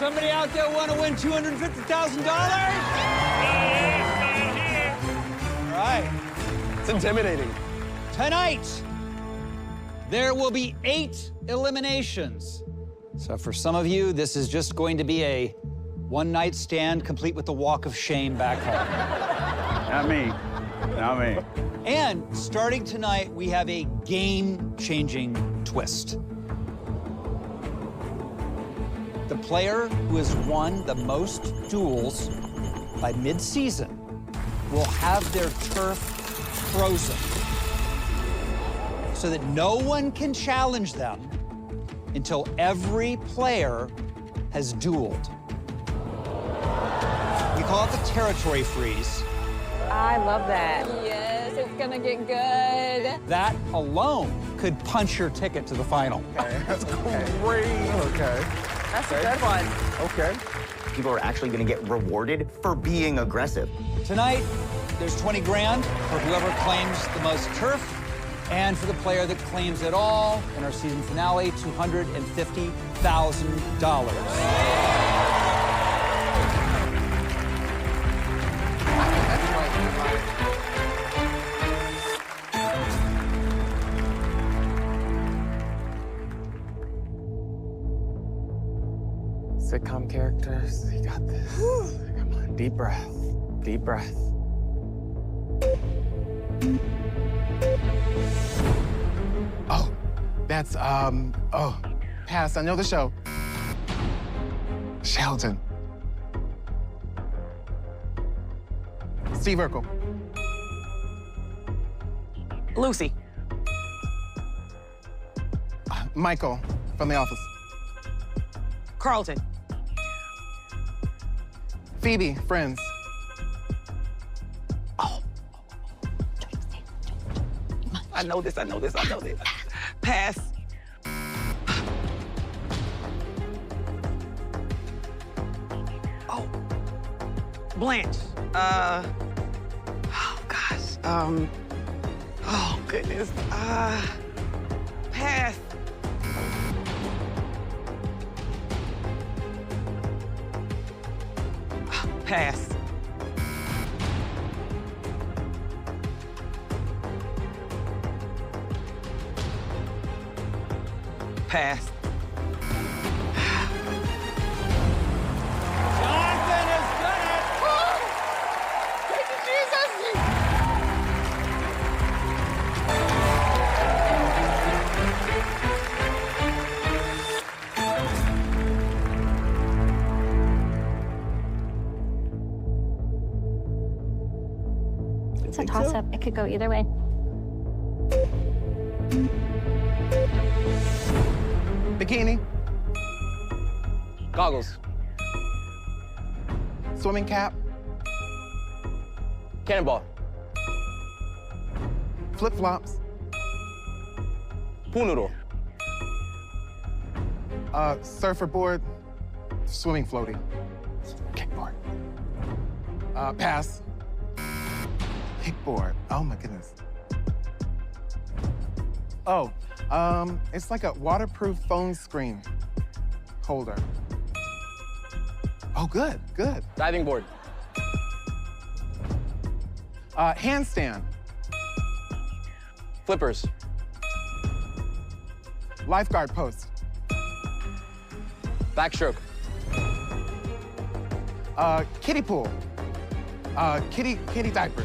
Somebody out there want to win $250,000? All right. It's intimidating. Tonight, there will be 8 eliminations. So for some of you, this is just going to be a one-night stand complete with the walk of shame back home. Not me. Not me. And starting tonight, we have a game-changing twist. The player who has won the most duels by mid-season will have their turf frozen so that no one can challenge them until every player has dueled. We call it the territory freeze. I love that. Yes, it's gonna get good. That alone could punch your ticket to the final. Okay, that's great. Okay. That's a good one. Okay. People are actually going to get rewarded for being aggressive. Tonight, there's 20 grand for whoever claims the most turf, and for the player that claims it all in our season finale, $250,000. Sitcom characters, you got this. Come on, deep breath. Deep breath. Oh, that's, oh, pass. I know the show. Sheldon. Steve Urkel. Lucy. Michael from The Office. Carlton. Phoebe, Friends. Oh. I know this. Pass. Oh. Blanche. Oh, gosh. Oh, goodness. Pass. Pass. Pass. Jonathan has done it! Thank you, Jesus. It's a toss-up. It could go either way. Bikini. Goggles. Swimming cap. Cannonball. Flip-flops. Pool noodle. Surfer board. Swimming floaty. Kickboard. Pass. Kickboard. Oh my goodness. Oh, it's like a waterproof phone screen holder. Oh, good, good. Diving board. Handstand. Flippers. Lifeguard post. Backstroke. Kiddie pool. Kitty diaper.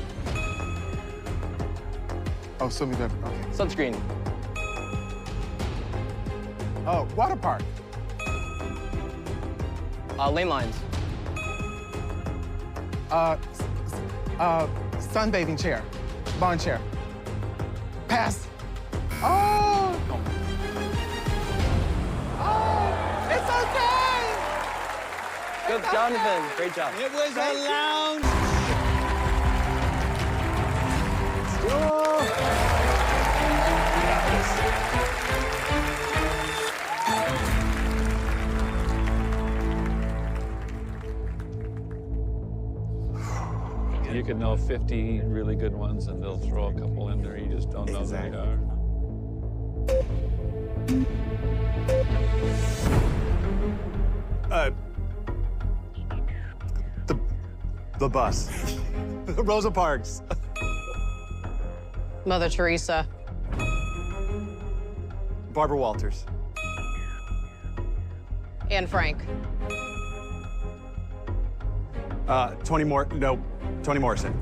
Oh, swimming diaper, okay. Sunscreen. Oh, water park. Lane lines. Sunbathing chair. Lawn chair. Pass. Oh! Oh! It's okay! Good, Jonathan. Great job. It was a lounge. You could know 50 really good ones, and they'll throw a couple in there. You just don't know who they are. The bus. Rosa Parks. Mother Teresa. Barbara Walters. Anne Frank. Toni Morrison.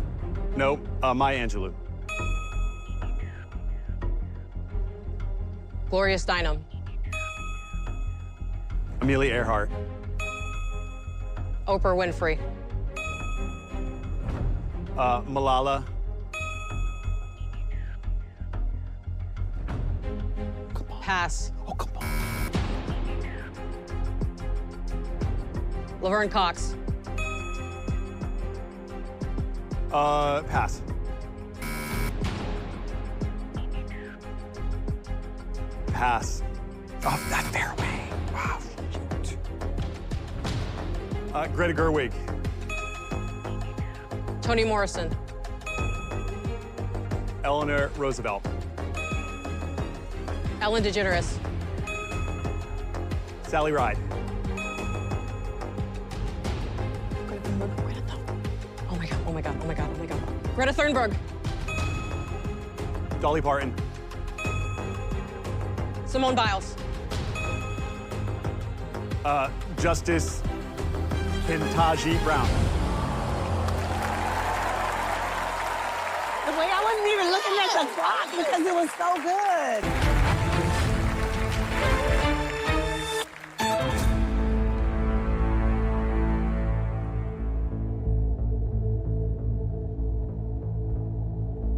Nope. Maya Angelou. Gloria Steinem. Amelia Earhart. Oprah Winfrey. Malala. Pass. Oh, come on. Laverne Cox. Pass. Pass. Off that fairway. Wow. Greta Gerwig. Toni Morrison. Eleanor Roosevelt. Ellen DeGeneres. Sally Ride. Oh my God, oh my God, oh my God, oh my God. Greta Thunberg. Dolly Parton. Simone Biles. Justice Ketanji Brown. The way I wasn't even looking at the clock because it was so good.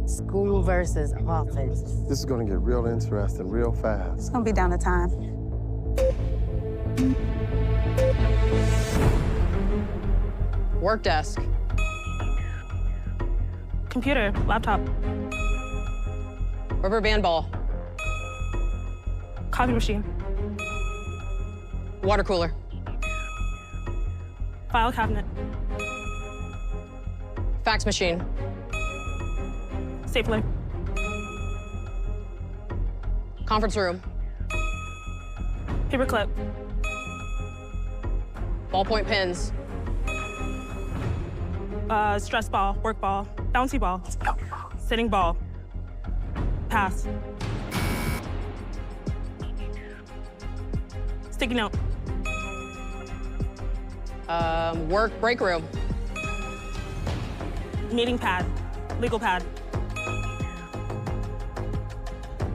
School versus office. This is gonna get real interesting real fast. It's gonna be down to time. Work desk. Computer, laptop, Rubber band ball. coffee machine, Water cooler. file cabinet, Fax machine. stapler, Conference room. paperclip, Ballpoint pens. stress ball, work ball, bouncy ball, sitting ball, pass, sticky note, Work break room. meeting pad, legal pad,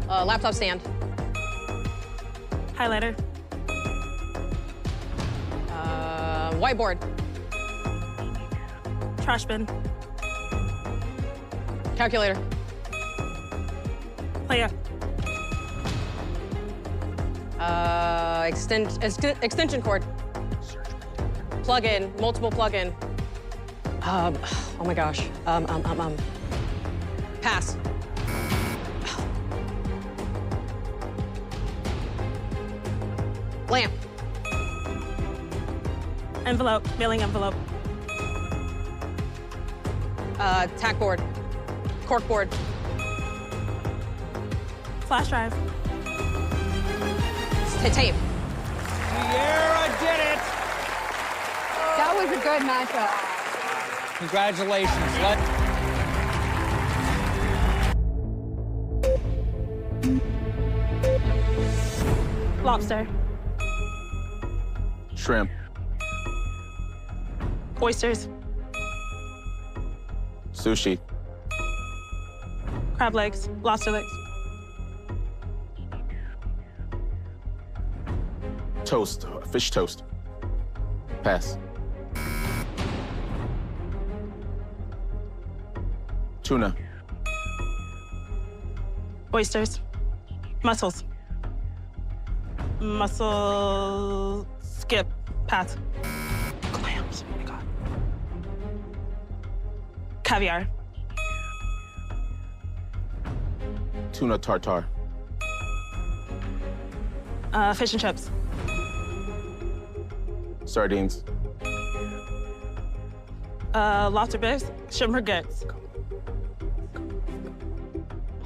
Laptop stand. highlighter, Whiteboard. trash bin, Calculator. player, Extension cord. Plug in, multiple plug in. Oh my gosh. Pass. Lamp. envelope, mailing envelope, Tack board. Cork board. flash drive, Tape. Sierra did it! That was a good matchup. Congratulations. lobster, Shrimp. oysters, Sushi. crab legs, lobster legs, Toast. Fish toast. Pass. Tuna. oysters, mussels, mussel, skip, pass, clams, oh my God, caviar, Tuna tartare. fish and chips, Sardines. lobster bisque, shrimp baguettes,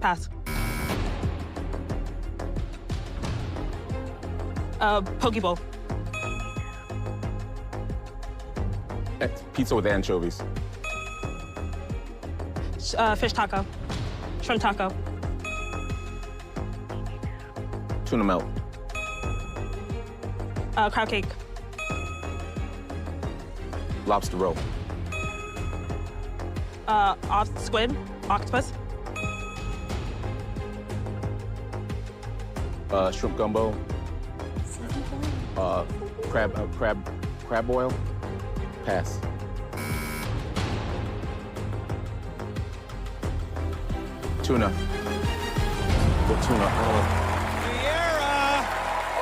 pass, poke bowl, Pizza with anchovies. Fish taco. Shrimp taco. Tuna melt. Crab cake. Lobster roll. Squid. Octopus. Shrimp gumbo. Crab boil. Pass. Tuna. With tuna.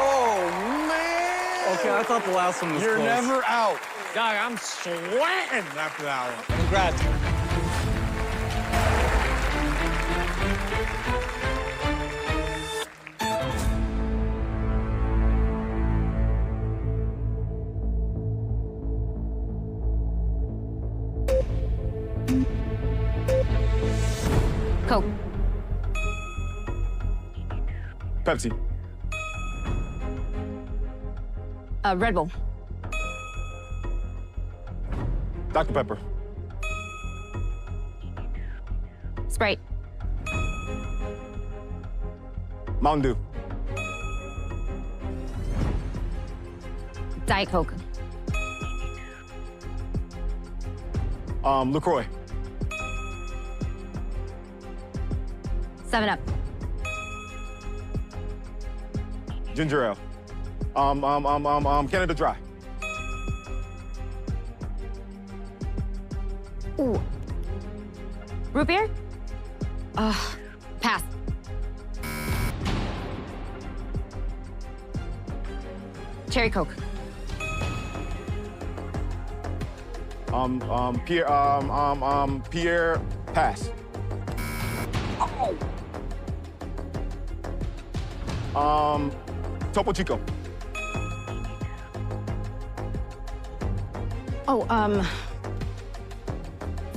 Oh, man. Okay, I thought the last one was You're close. never out. Dog, I'm sweating after that one. Congrats. Coke. Pepsi. Red Bull. Dr. Pepper. Sprite. Mountain Dew. Diet Coke. LaCroix. 7-Up. Ginger ale. Canada Dry. Ooh. Root beer? Pass. Cherry Coke. Pierre, pass. Topo Chico. Oh,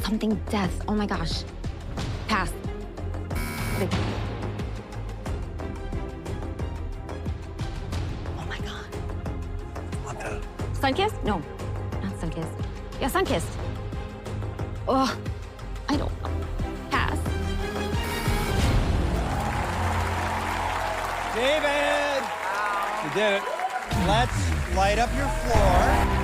something death. Oh my gosh. Pass. Wait. Oh my god. What the? Sunkissed? No, not Sunkissed. Yeah, Sunkissed. Oh, I don't know. Pass. David! You did it. Let's light up your floor.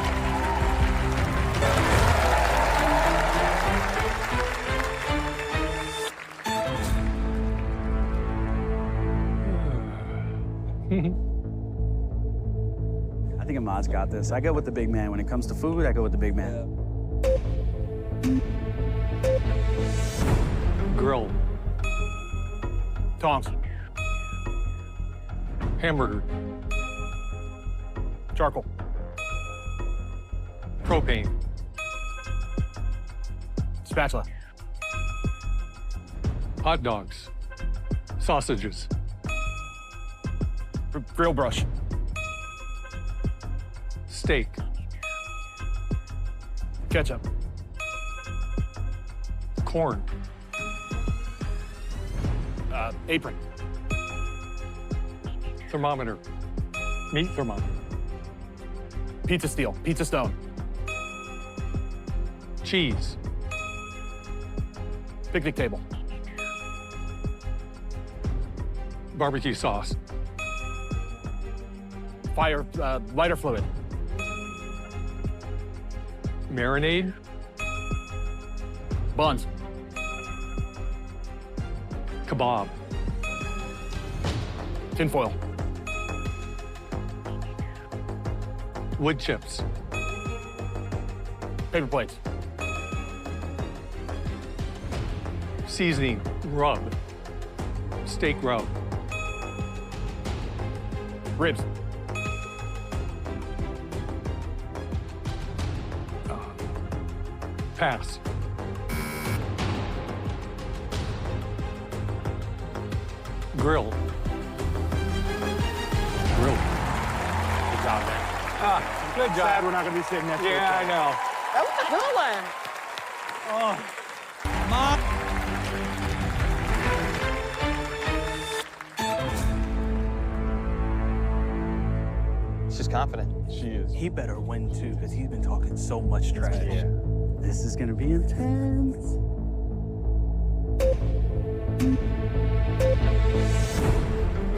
I think Ahmad's got this. I go with the big man. When it comes to food, I go with the big man. Grill. Tongs. Hamburger. Charcoal. Propane. Spatula. Hot dogs. Sausages. Grill brush. Steak. Ketchup. Corn. Apron. Thermometer. Meat thermometer. Pizza steel. Pizza stone. Cheese. Picnic table. Barbecue sauce. Fire, lighter fluid. Marinade. Buns. Kebab. Tinfoil. Wood chips. Paper plates. Seasoning. Rub. Steak rub. Ribs. Pass. Grill. Grill. Good job, man. Good job. Sad we're not going to be sitting next to each Yeah, I other. know. That was a good one. Mom. She's confident. She is. He better win too, because he's been talking so much trash. Yeah. This is gonna be intense.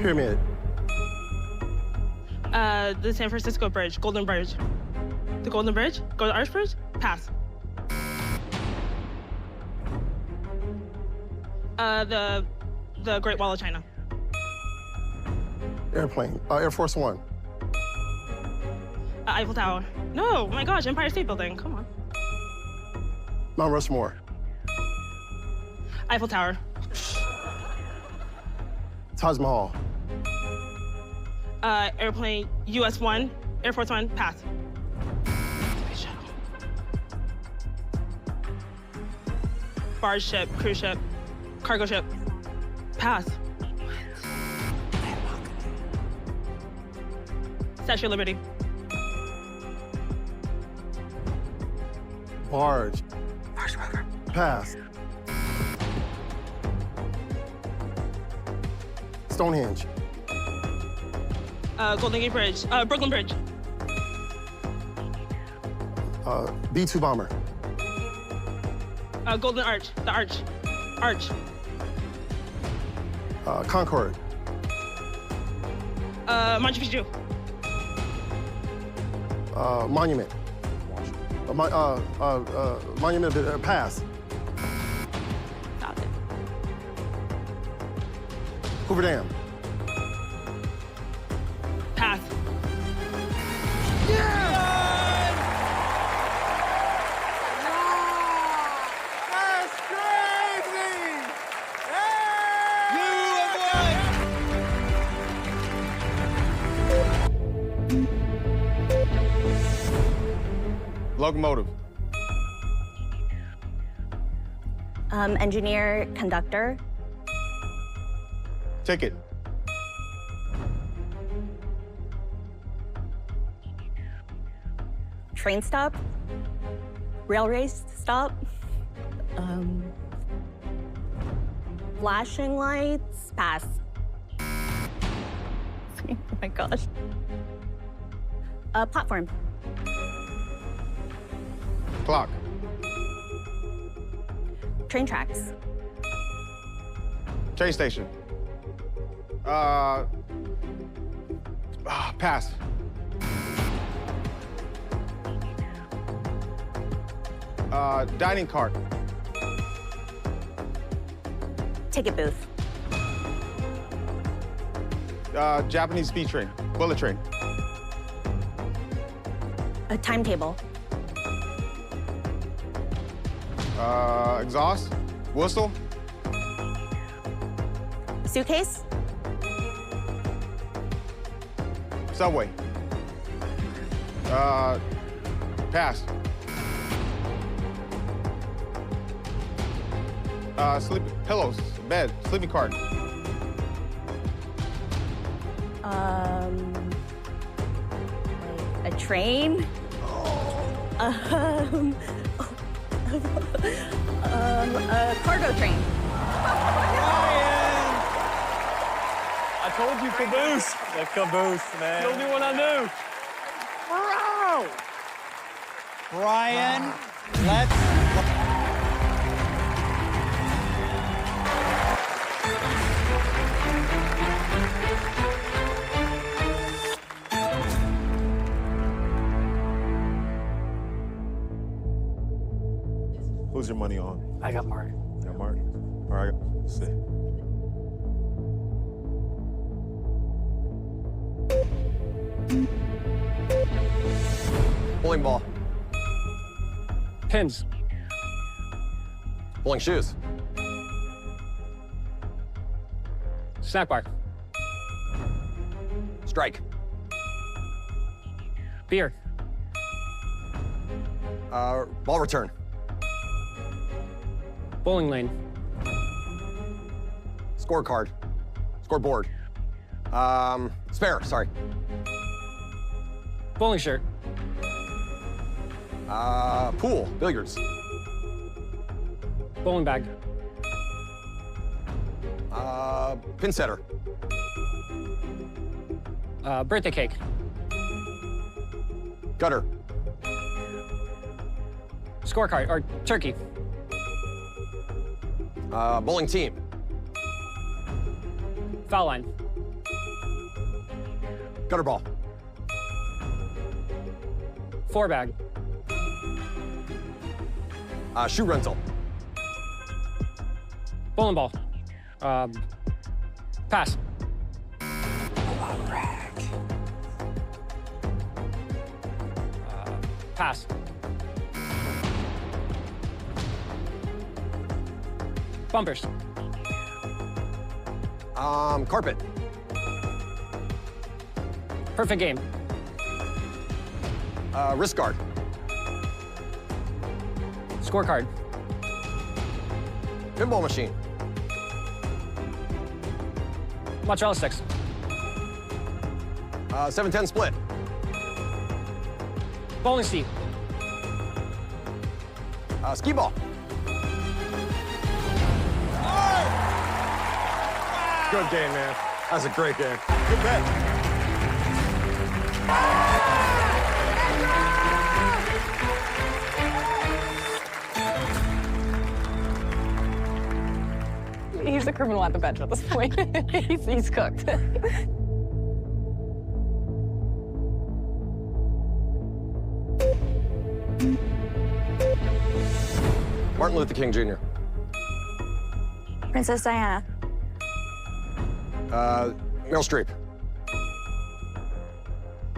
Pyramid. The San Francisco Bridge, Golden Bridge. The Golden Bridge? Golden Arch Bridge? Pass. The Great Wall of China. Airplane. Air Force One. Eiffel Tower. No, oh my gosh, Empire State Building, come on. Mount Rushmore. Eiffel Tower. Taj Mahal. Airplane, US 1, Air Force One, pass. Space shuttle. Barge ship, cruise ship, cargo ship, pass. Statue of Liberty. Barge. Pass. Stonehenge. Golden Gate Bridge, Brooklyn Bridge. B-2 bomber. Golden Arch, the Arch. Arch. Concorde. Machu Picchu. Monument. Monument. Pass. Stop it. Hoover Dam. Pass. That's crazy! Locomotive. Engineer, conductor. Ticket. Train stop. Railway stop. Flashing lights. Pass. Oh my gosh. Platform. Clock. Train tracks. Train station. Pass. Dining cart. Ticket booth. Japanese speed train. Bullet train. A timetable. Exhaust. Whistle. Suitcase. Subway. Pass. Sleep pillows, bed, sleeping cart. A train. A cargo train. I told you caboose. The caboose, man. The only one I knew. Brian, let's. Who's your money on? I got Mark. You got Mark? All right, let's see. Bowling ball. Pins. Bowling shoes. Snack bar. Strike. Beer. Ball return. Bowling lane. Scorecard. Scoreboard. Spare, sorry. Bowling shirt. Pool. Billiards. Bowling bag. Pin setter. Birthday cake. Gutter. Scorecard, or turkey. Bowling team. Foul line. Gutter ball. 4-bag. Shoe rental. Bowling ball. Pass. Pass. Bumpers. Carpet. Perfect game. Wrist guard. Scorecard. Pinball machine. Mozzarella sticks. 7-10 split. Bowling seat. Skee ball. Good game, man. That was a great game. Good bet. He's a criminal at the bench at this point. he's cooked. Martin Luther King Jr. Princess Diana. Meryl Streep.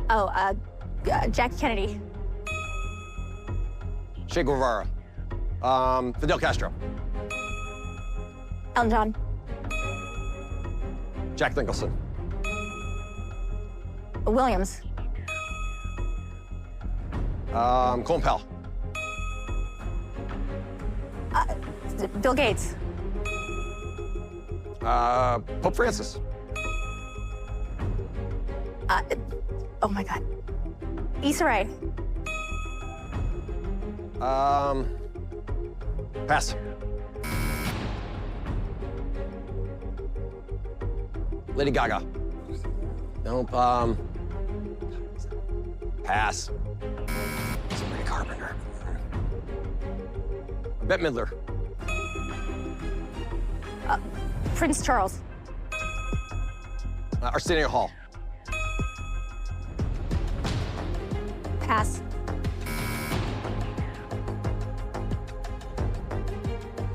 Oh, Jackie Kennedy. Che Guevara. Fidel Castro. Elton John. Jack Nicholson. Williams. Colin Powell. Bill Gates. Pope Francis. Oh my God. Issa Rae. Pass. Lady Gaga. Nope. Pass. Sabrina Carpenter. Bette Midler. Prince Charles. Arsenio Hall. Pass.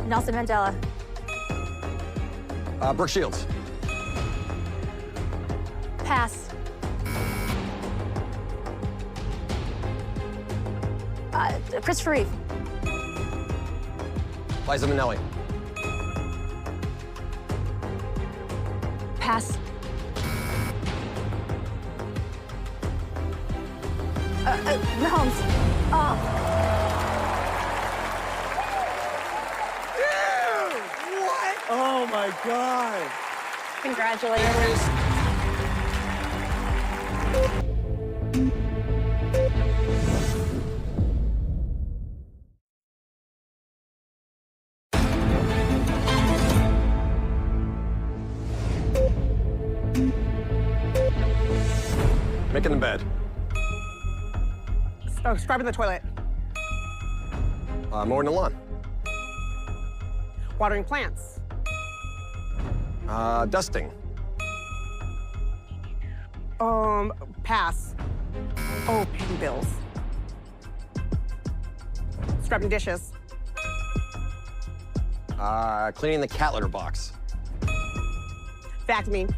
Nelson Mandela. Brooke Shields. Pass. Christopher Reeve. Liza Minnelli. Pass. Mahomes. Oh my God. Congratulations. Making the bed. Scrubbing the toilet. Mowing the lawn. Watering plants. Dusting. Pass. Oh, paying bills. Scrubbing dishes. Cleaning the cat litter box. Vacuuming.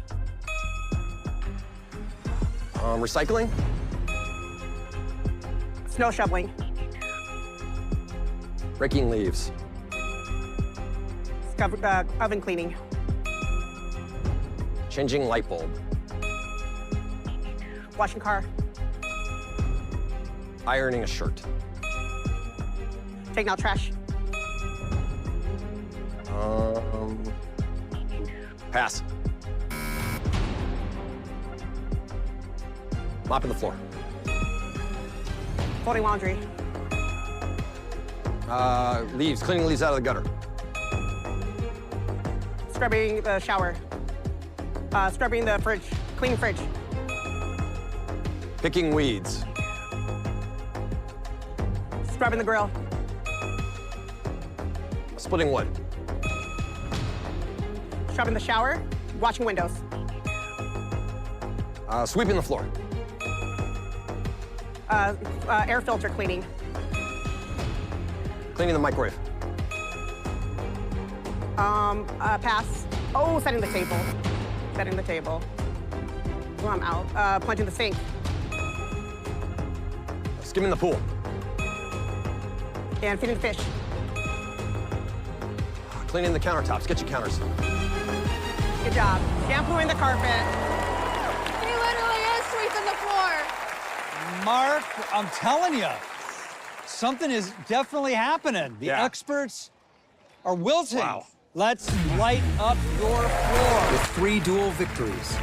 Recycling. Snow shoveling. Raking leaves. Oven cleaning. Changing light bulb. Washing car. Ironing a shirt. Taking out trash. Pass. Mopping the floor. Folding laundry. Leaves. Cleaning leaves out of the gutter. Scrubbing the shower. Scrubbing the fridge. Cleaning fridge. Picking weeds. Scrubbing the grill. Splitting wood. Scrubbing the shower. Washing windows. Sweeping the floor. Air filter cleaning. Cleaning the microwave. Pass. Oh, setting the table. Setting the table. Oh, I'm out. Plunging the sink. Skimming the pool. And feeding fish. Cleaning the countertops. Get your counters. Good job. Shampooing the carpet. He literally is sweeping the floor. Mark, I'm telling you, something is definitely happening. The experts are wilting. Wow. Let's light up your floor. With 3 dual victories.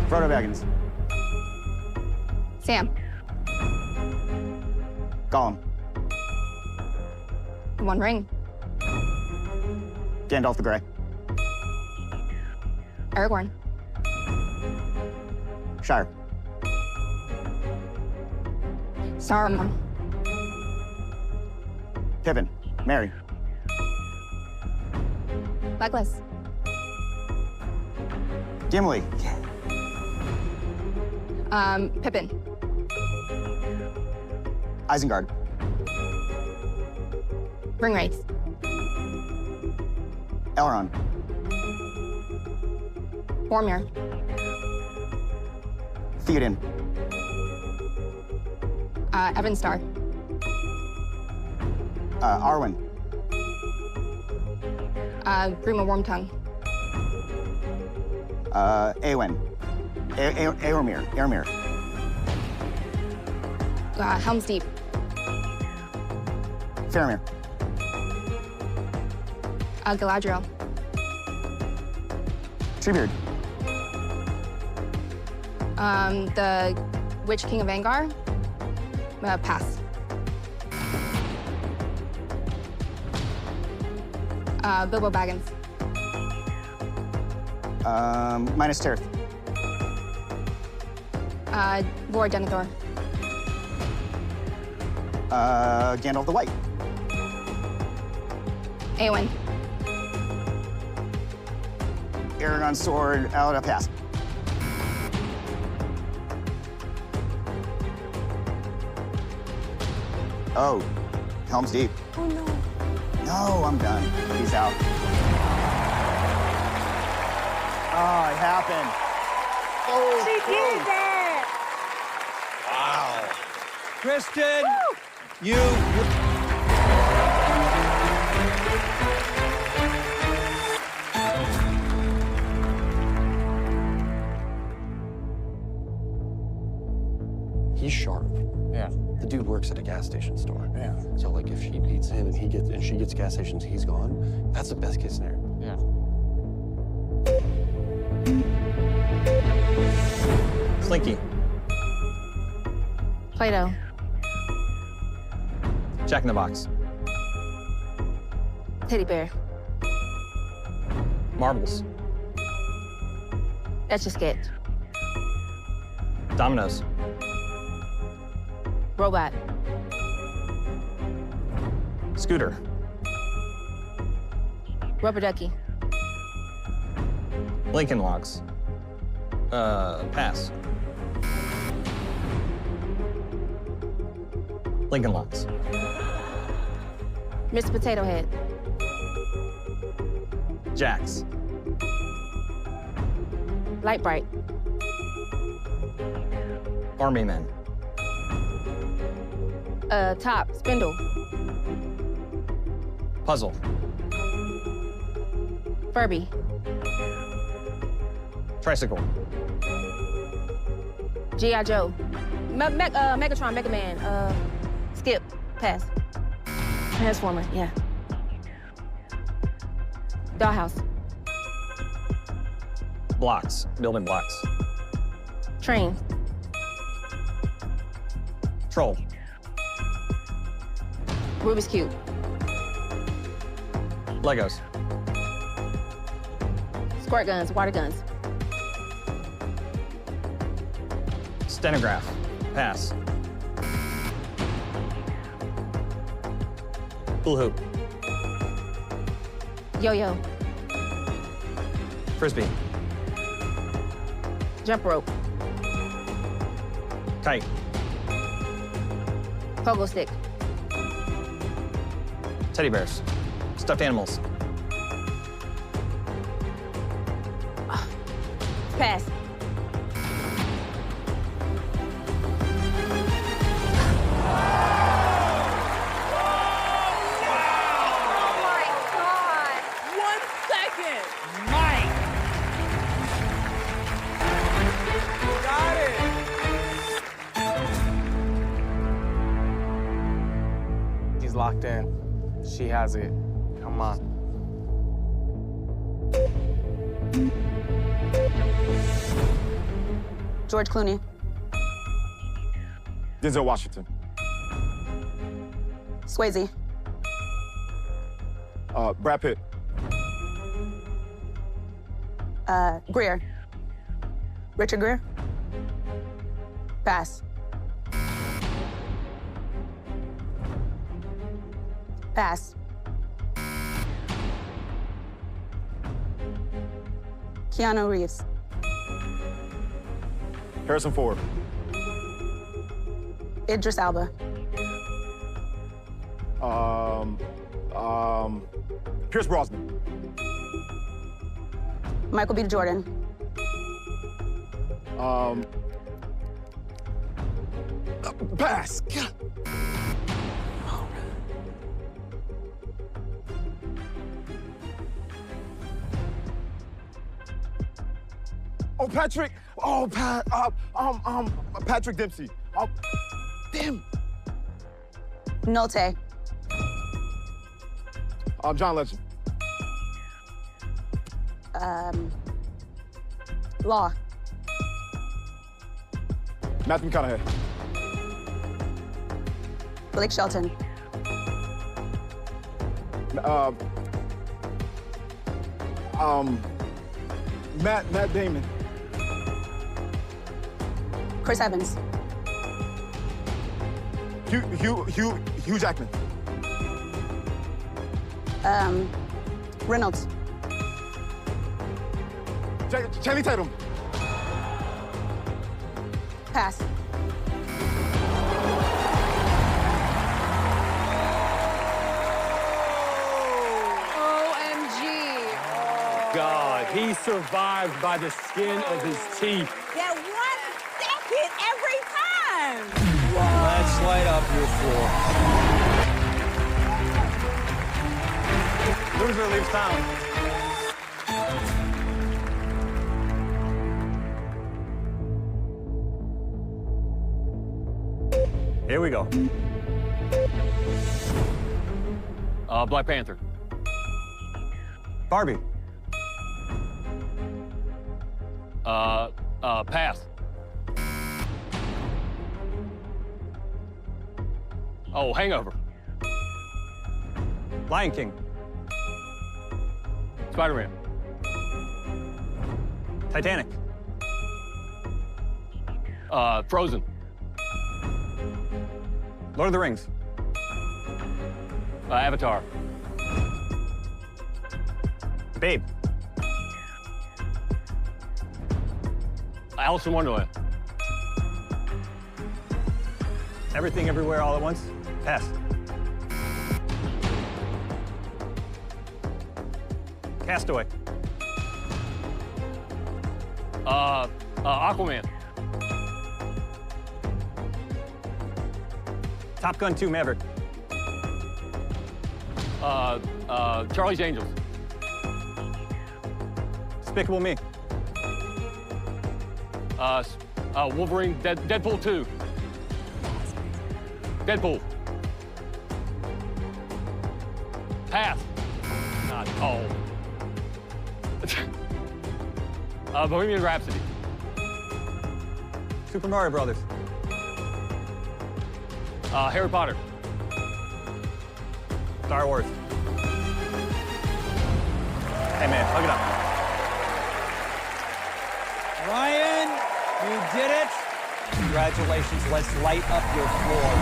Frodo Baggins. Sam. Gollum. One Ring. Gandalf the Grey. Aragorn. Shire. Saruman. Pippin. Merry. Legolas. Gimli. Pippin. Isengard. Ringwraith. Elrond. Boromir. Theoden. Evanstar. Arwen. Grima Wormtongue. Eowyn. Éomer. Helm's Deep. Faramir. Galadriel. Treebeard. The Witch King of Angar. Pass. Bilbo Baggins. Minas Tirith. Lord Denethor. Gandalf the White. Eowyn. Aragorn's sword out of pass. Oh, Helm's Deep. Oh no. No, I'm done. He's out. Oh, it happened. Oh, She did that. Wow. Kristen, you. He's sharp. Yeah. The dude works at a gas station store. Yeah. So like if she beats him and she gets gas stations, he's gone. That's the best case scenario. Yeah. Slinky. Play-Doh. Jack in the Box. Teddy Bear. Marbles. Etch a Sketch. Dominoes. Robot. Scooter. Rubber Ducky. Lincoln Logs. Pass. Lincoln Logs. Mr. Potato Head. Jax. Light Bright. Army Men. Top. Spindle. Puzzle. Furby. Tricycle. G.I. Joe. Megatron, Mega Man. Skip. Pass. Transformer, yeah. Dollhouse. Blocks. Building blocks. Train. Troll. Rubik's Cube. Squirt guns, water guns. Stenograph. Pass. Hula hoop. Yo-yo. Frisbee. Jump rope. Kite. Pogo stick. Teddy bears. Stuffed animals. Pass. He's locked in. She has it. Come on. George Clooney. Denzel Washington. Swayze. Brad Pitt. Greer. Richard Greer. Pass. Pass. Keanu Reeves. Harrison Ford. Idris Elba. Pierce Brosnan. Michael B. Jordan. Pass. God. Oh, Patrick. Oh, Patrick Dempsey. Oh, damn. Nolte. John Legend. Law. Matthew McConaughey. Blake Shelton. Matt Damon. Chris Evans. Hugh Jackman. Reynolds. Channing Tatum. Pass. God, he survived by the skin of his teeth. That 1 second every time. Let's light up your floor. Loser leaves town. Here we go. Black Panther. Barbie. Pass. Oh, Hangover. Lion King. Spider-Man. Titanic. Frozen. Lord of the Rings. Avatar. Babe. Alice in Wonderland. Everything Everywhere All at Once. Pass. Castaway. Aquaman. Top Gun 2 Maverick. Charlie's Angels. Despicable Me. Wolverine. Deadpool 2. Deadpool. Pass. Not. Oh. Bohemian Rhapsody. Super Mario Brothers. Harry Potter. Star Wars. Hey man, hug it up. Ryan, you did it. Congratulations. Let's light up your floor.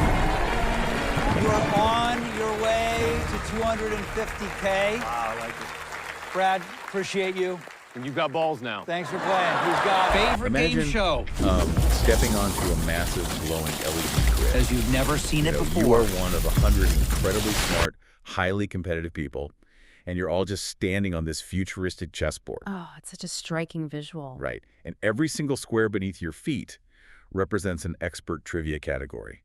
You are on your way to 250K. Wow, I like it. Brad, appreciate you. And you've got balls now. Thanks for playing. Who's got favorite game show? Stepping onto a massive glowing LED grid. As you've never seen it before. You are one of 100 incredibly smart, highly competitive people, and you're all just standing on this futuristic chessboard. Oh, it's such a striking visual. Right. And every single square beneath your feet represents an expert trivia category.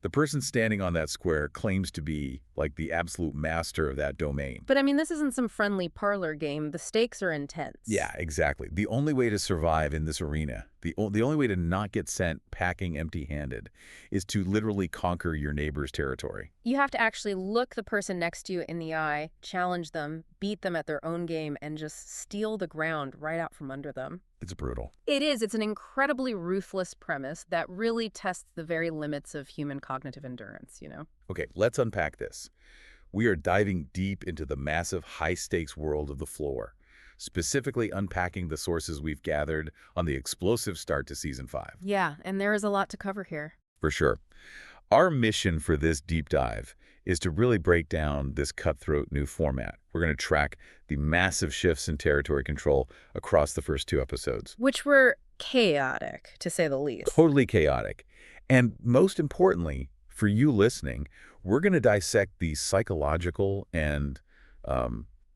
The person standing on that square claims to be like the absolute master of that domain. But I mean, this isn't some friendly parlor game. The stakes are intense. Yeah, exactly. The only way to survive in this arena, the only way to not get sent packing empty-handed, is to literally conquer your neighbor's territory. You have to actually look the person next to you in the eye, challenge them, beat them at their own game, and just steal the ground right out from under them. It's brutal. It is. It's an incredibly ruthless premise that really tests the very limits of human cognitive endurance, you know? Okay, let's unpack this. We are diving deep into the massive high-stakes world of the floor, specifically unpacking the sources we've gathered on the explosive start to Season 5. Yeah, and there is a lot to cover here. For sure. Our mission for this deep dive is to really break down this cutthroat new format. We're going to track the massive shifts in territory control across the first 2 episodes. Which were chaotic, to say the least. Totally chaotic. And most importantly, for you listening, we're going to dissect the psychological and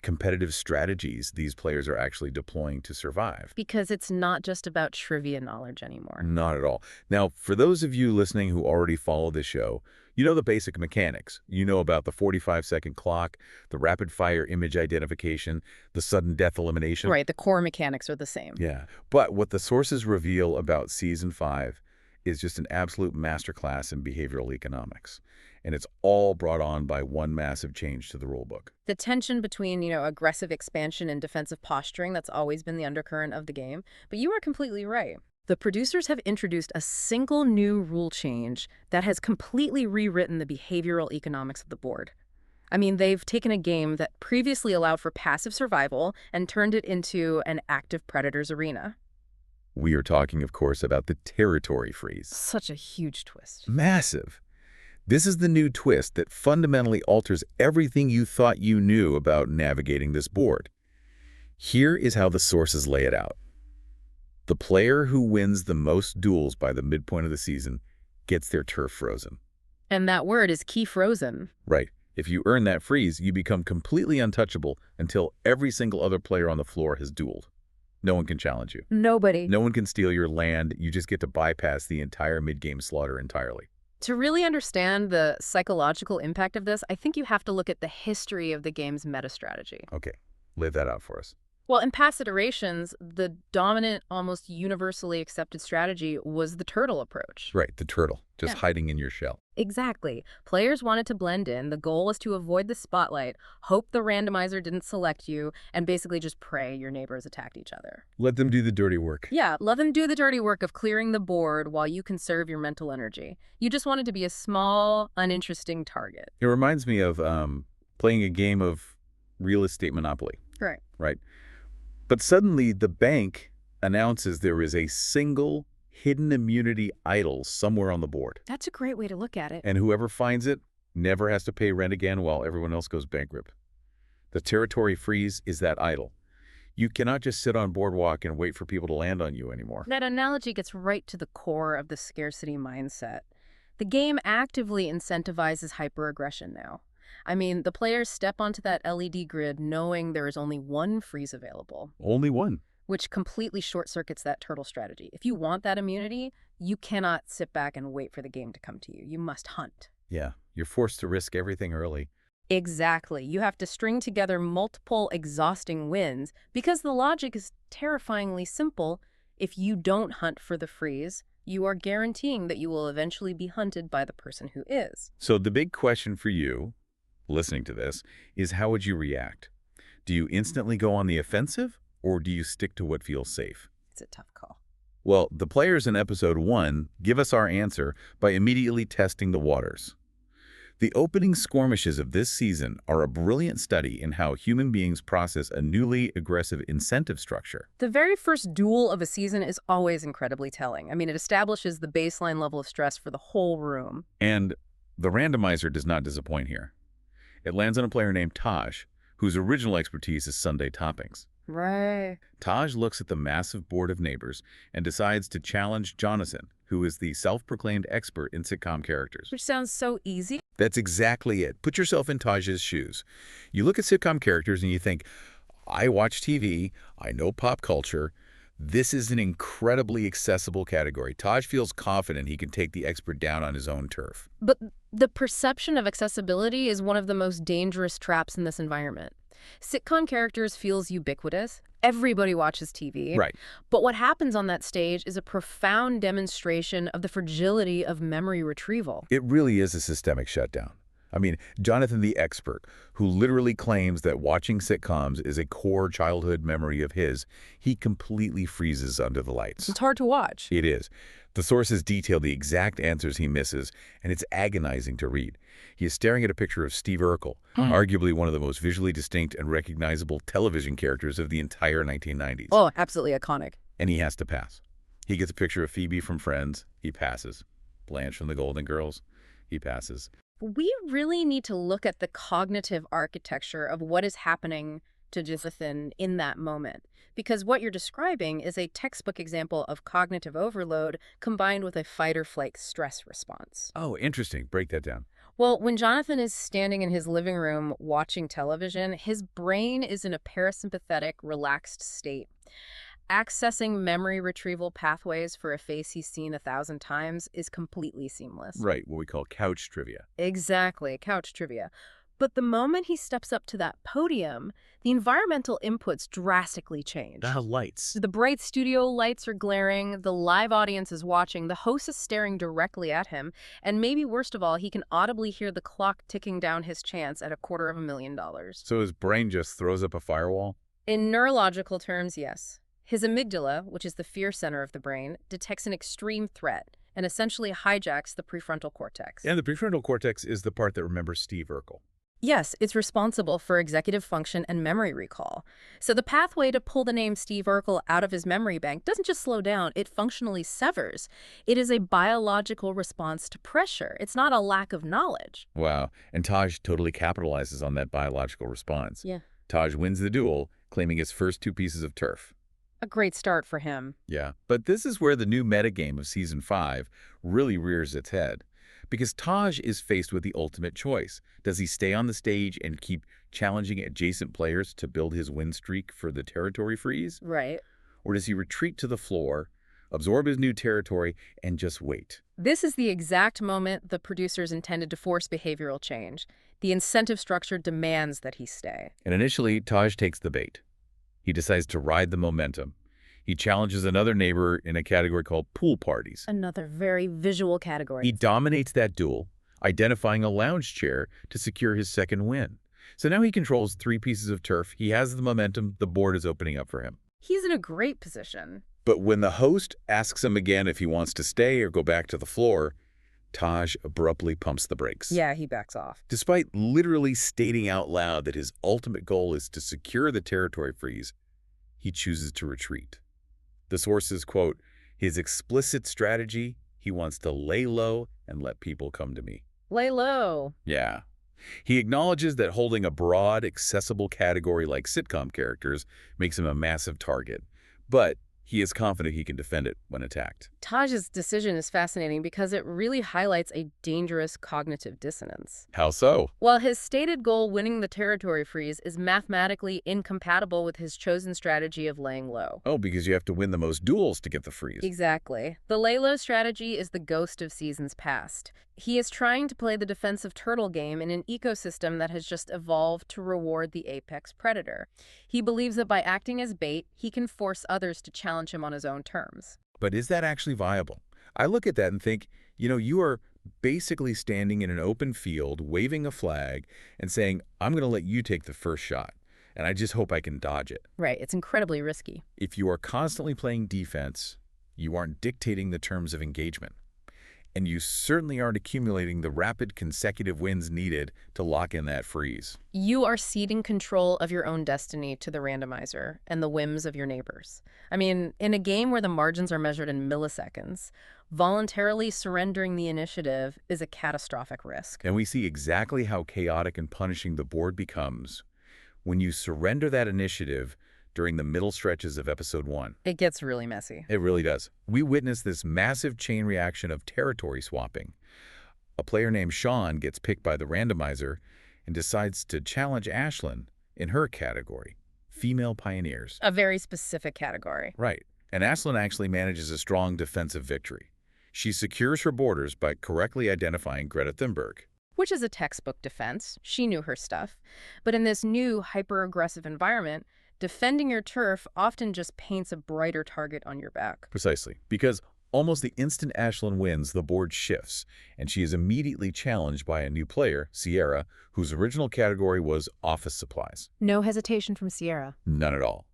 competitive strategies these players are actually deploying to survive. Because it's not just about trivia knowledge anymore. Not at all. Now, for those of you listening who already follow this show, you know the basic mechanics. You know about the 45-second clock, the rapid-fire image identification, the sudden death elimination. Right, the core mechanics are the same. Yeah, but what the sources reveal about Season 5 is just an absolute masterclass in behavioral economics. And it's all brought on by one massive change to the rulebook. The tension between, aggressive expansion and defensive posturing, that's always been the undercurrent of the game. But you are completely right. The producers have introduced a single new rule change that has completely rewritten the behavioral economics of the board. I mean, they've taken a game that previously allowed for passive survival and turned it into an active predator's arena. We are talking, of course, about the territory freeze. Such a huge twist. Massive. This is the new twist that fundamentally alters everything you thought you knew about navigating this board. Here is how the sources lay it out. The player who wins the most duels by the midpoint of the season gets their turf frozen. And that word is key frozen. Right. If you earn that freeze, you become completely untouchable until every single other player on the floor has dueled. No one can challenge you. Nobody. No one can steal your land. You just get to bypass the entire mid-game slaughter entirely. To really understand the psychological impact of this, I think you have to look at the history of the game's meta strategy. Okay, lay that out for us. Well, in past iterations, the dominant, almost universally accepted strategy was the turtle approach. Right, the turtle, just hiding in your shell. Exactly. Players wanted to blend in. The goal was to avoid the spotlight, hope the randomizer didn't select you, and basically just pray your neighbors attacked each other. Let them do the dirty work. Yeah, let them do the dirty work of clearing the board while you conserve your mental energy. You just wanted to be a small, uninteresting target. It reminds me of playing a game of real estate Monopoly. Right. Right. But suddenly the bank announces there is a single hidden immunity idol somewhere on the board. That's a great way to look at it. And whoever finds it never has to pay rent again while everyone else goes bankrupt. The territory freeze is that idol. You cannot just sit on Boardwalk and wait for people to land on you anymore. That analogy gets right to the core of the scarcity mindset. The game actively incentivizes hyper-aggression now. I mean, the players step onto that LED grid knowing there is only one freeze available. Only one. Which completely short-circuits that turtle strategy. If you want that immunity, you cannot sit back and wait for the game to come to you. You must hunt. Yeah, you're forced to risk everything early. Exactly. You have to string together multiple exhausting wins because the logic is terrifyingly simple. If you don't hunt for the freeze, you are guaranteeing that you will eventually be hunted by the person who is. So the big question for you, listening to this, is how would you react? Do you instantly go on the offensive, or do you stick to what feels safe? It's a tough call. Well, the players in Episode 1 give us our answer by immediately testing the waters. The opening skirmishes of this season are a brilliant study in how human beings process a newly aggressive incentive structure. The very first duel of a season is always incredibly telling. I mean, it establishes the baseline level of stress for the whole room. And the randomizer does not disappoint here. It lands on a player named Taj, whose original expertise is sundae toppings. Right. Taj looks at the massive board of neighbors and decides to challenge Jonathan, who is the self-proclaimed expert in sitcom characters. Which sounds so easy. That's exactly it. Put yourself in Taj's shoes. You look at sitcom characters and you think, I watch TV, I know pop culture. This is an incredibly accessible category. Taj feels confident he can take the expert down on his own turf. But the perception of accessibility is one of the most dangerous traps in this environment. Sitcom characters feels ubiquitous. Everybody watches TV. Right. But what happens on that stage is a profound demonstration of the fragility of memory retrieval. It really is a systemic shutdown. I mean, Jonathan the expert, who literally claims that watching sitcoms is a core childhood memory of his, he completely freezes under the lights. It's hard to watch. It is. The sources detail the exact answers he misses, and it's agonizing to read. He is staring at a picture of Steve Urkel, arguably one of the most visually distinct and recognizable television characters of the entire 1990s. Oh, absolutely iconic. And he has to pass. He gets a picture of Phoebe from Friends. He passes. Blanche from The Golden Girls. He passes. We really need to look at the cognitive architecture of what is happening to Jonathan in that moment. Because what you're describing is a textbook example of cognitive overload combined with a fight-or-flight stress response. Oh, interesting. Break that down. Well, when Jonathan is standing in his living room watching television, his brain is in a parasympathetic, relaxed state. Accessing memory retrieval pathways for a face he's seen 1,000 times is completely seamless. Right, what we call couch trivia. Exactly, couch trivia. But the moment he steps up to that podium, the environmental inputs drastically change. The lights. The bright studio lights are glaring, the live audience is watching, the host is staring directly at him, and maybe worst of all, he can audibly hear the clock ticking down his chance at $250,000. So his brain just throws up a firewall? In neurological terms, yes. His amygdala, which is the fear center of the brain, detects an extreme threat and essentially hijacks the prefrontal cortex. And the prefrontal cortex is the part that remembers Steve Urkel. Yes, it's responsible for executive function and memory recall. So the pathway to pull the name Steve Urkel out of his memory bank doesn't just slow down, it functionally severs. It is a biological response to pressure. It's not a lack of knowledge. Wow. And Taj totally capitalizes on that biological response. Yeah. Taj wins the duel, claiming his first 2 pieces of turf. A great start for him. Yeah. But this is where the new metagame of Season 5 really rears its head. Because Taj is faced with the ultimate choice. Does he stay on the stage and keep challenging adjacent players to build his win streak for the territory freeze? Right. Or does he retreat to the floor, absorb his new territory, and just wait? This is the exact moment the producers intended to force behavioral change. The incentive structure demands that he stay. And initially, Taj takes the bait. He decides to ride the momentum. He challenges another neighbor in a category called pool parties. Another very visual category. He dominates that duel, identifying a lounge chair to secure his second win. So now he controls 3 pieces of turf. He has the momentum. The board is opening up for him. He's in a great position. But when the host asks him again if he wants to stay or go back to the floor, Taj abruptly pumps the brakes. Yeah, he backs off. Despite literally stating out loud that his ultimate goal is to secure the territory freeze, he chooses to retreat. The sources quote, his explicit strategy, he wants to lay low and let people come to me. Lay low. Yeah. He acknowledges that holding a broad, accessible category like sitcom characters makes him a massive target, but he is confident he can defend it when attacked. Taj's decision is fascinating because it really highlights a dangerous cognitive dissonance. How so? While his stated goal, winning the territory freeze, is mathematically incompatible with his chosen strategy of laying low. Oh, because you have to win the most duels to get the freeze. Exactly. The lay low strategy is the ghost of seasons past. He is trying to play the defensive turtle game in an ecosystem that has just evolved to reward the apex predator. He believes that by acting as bait, he can force others to challenge him on his own terms. But is that actually viable? I look at that and think, you are basically standing in an open field, waving a flag, and saying, I'm going to let you take the first shot, and I just hope I can dodge it. Right, it's incredibly risky. If you are constantly playing defense, you aren't dictating the terms of engagement. And you certainly aren't accumulating the rapid consecutive wins needed to lock in that freeze. You are ceding control of your own destiny to the randomizer and the whims of your neighbors. I mean, in a game where the margins are measured in milliseconds, voluntarily surrendering the initiative is a catastrophic risk. And we see exactly how chaotic and punishing the board becomes when you surrender that initiative during the middle stretches of Episode 1. It gets really messy. It really does. We witness this massive chain reaction of territory swapping. A player named Sean gets picked by the randomizer and decides to challenge Ashlyn in her category, Female Pioneers. A very specific category. Right. And Ashlyn actually manages a strong defensive victory. She secures her borders by correctly identifying Greta Thunberg. Which is a textbook defense. She knew her stuff. But in this new hyper-aggressive environment, defending your turf often just paints a brighter target on your back. Precisely, because almost the instant Ashlyn wins, the board shifts, and she is immediately challenged by a new player, Sierra, whose original category was office supplies. No hesitation from Sierra. None at all.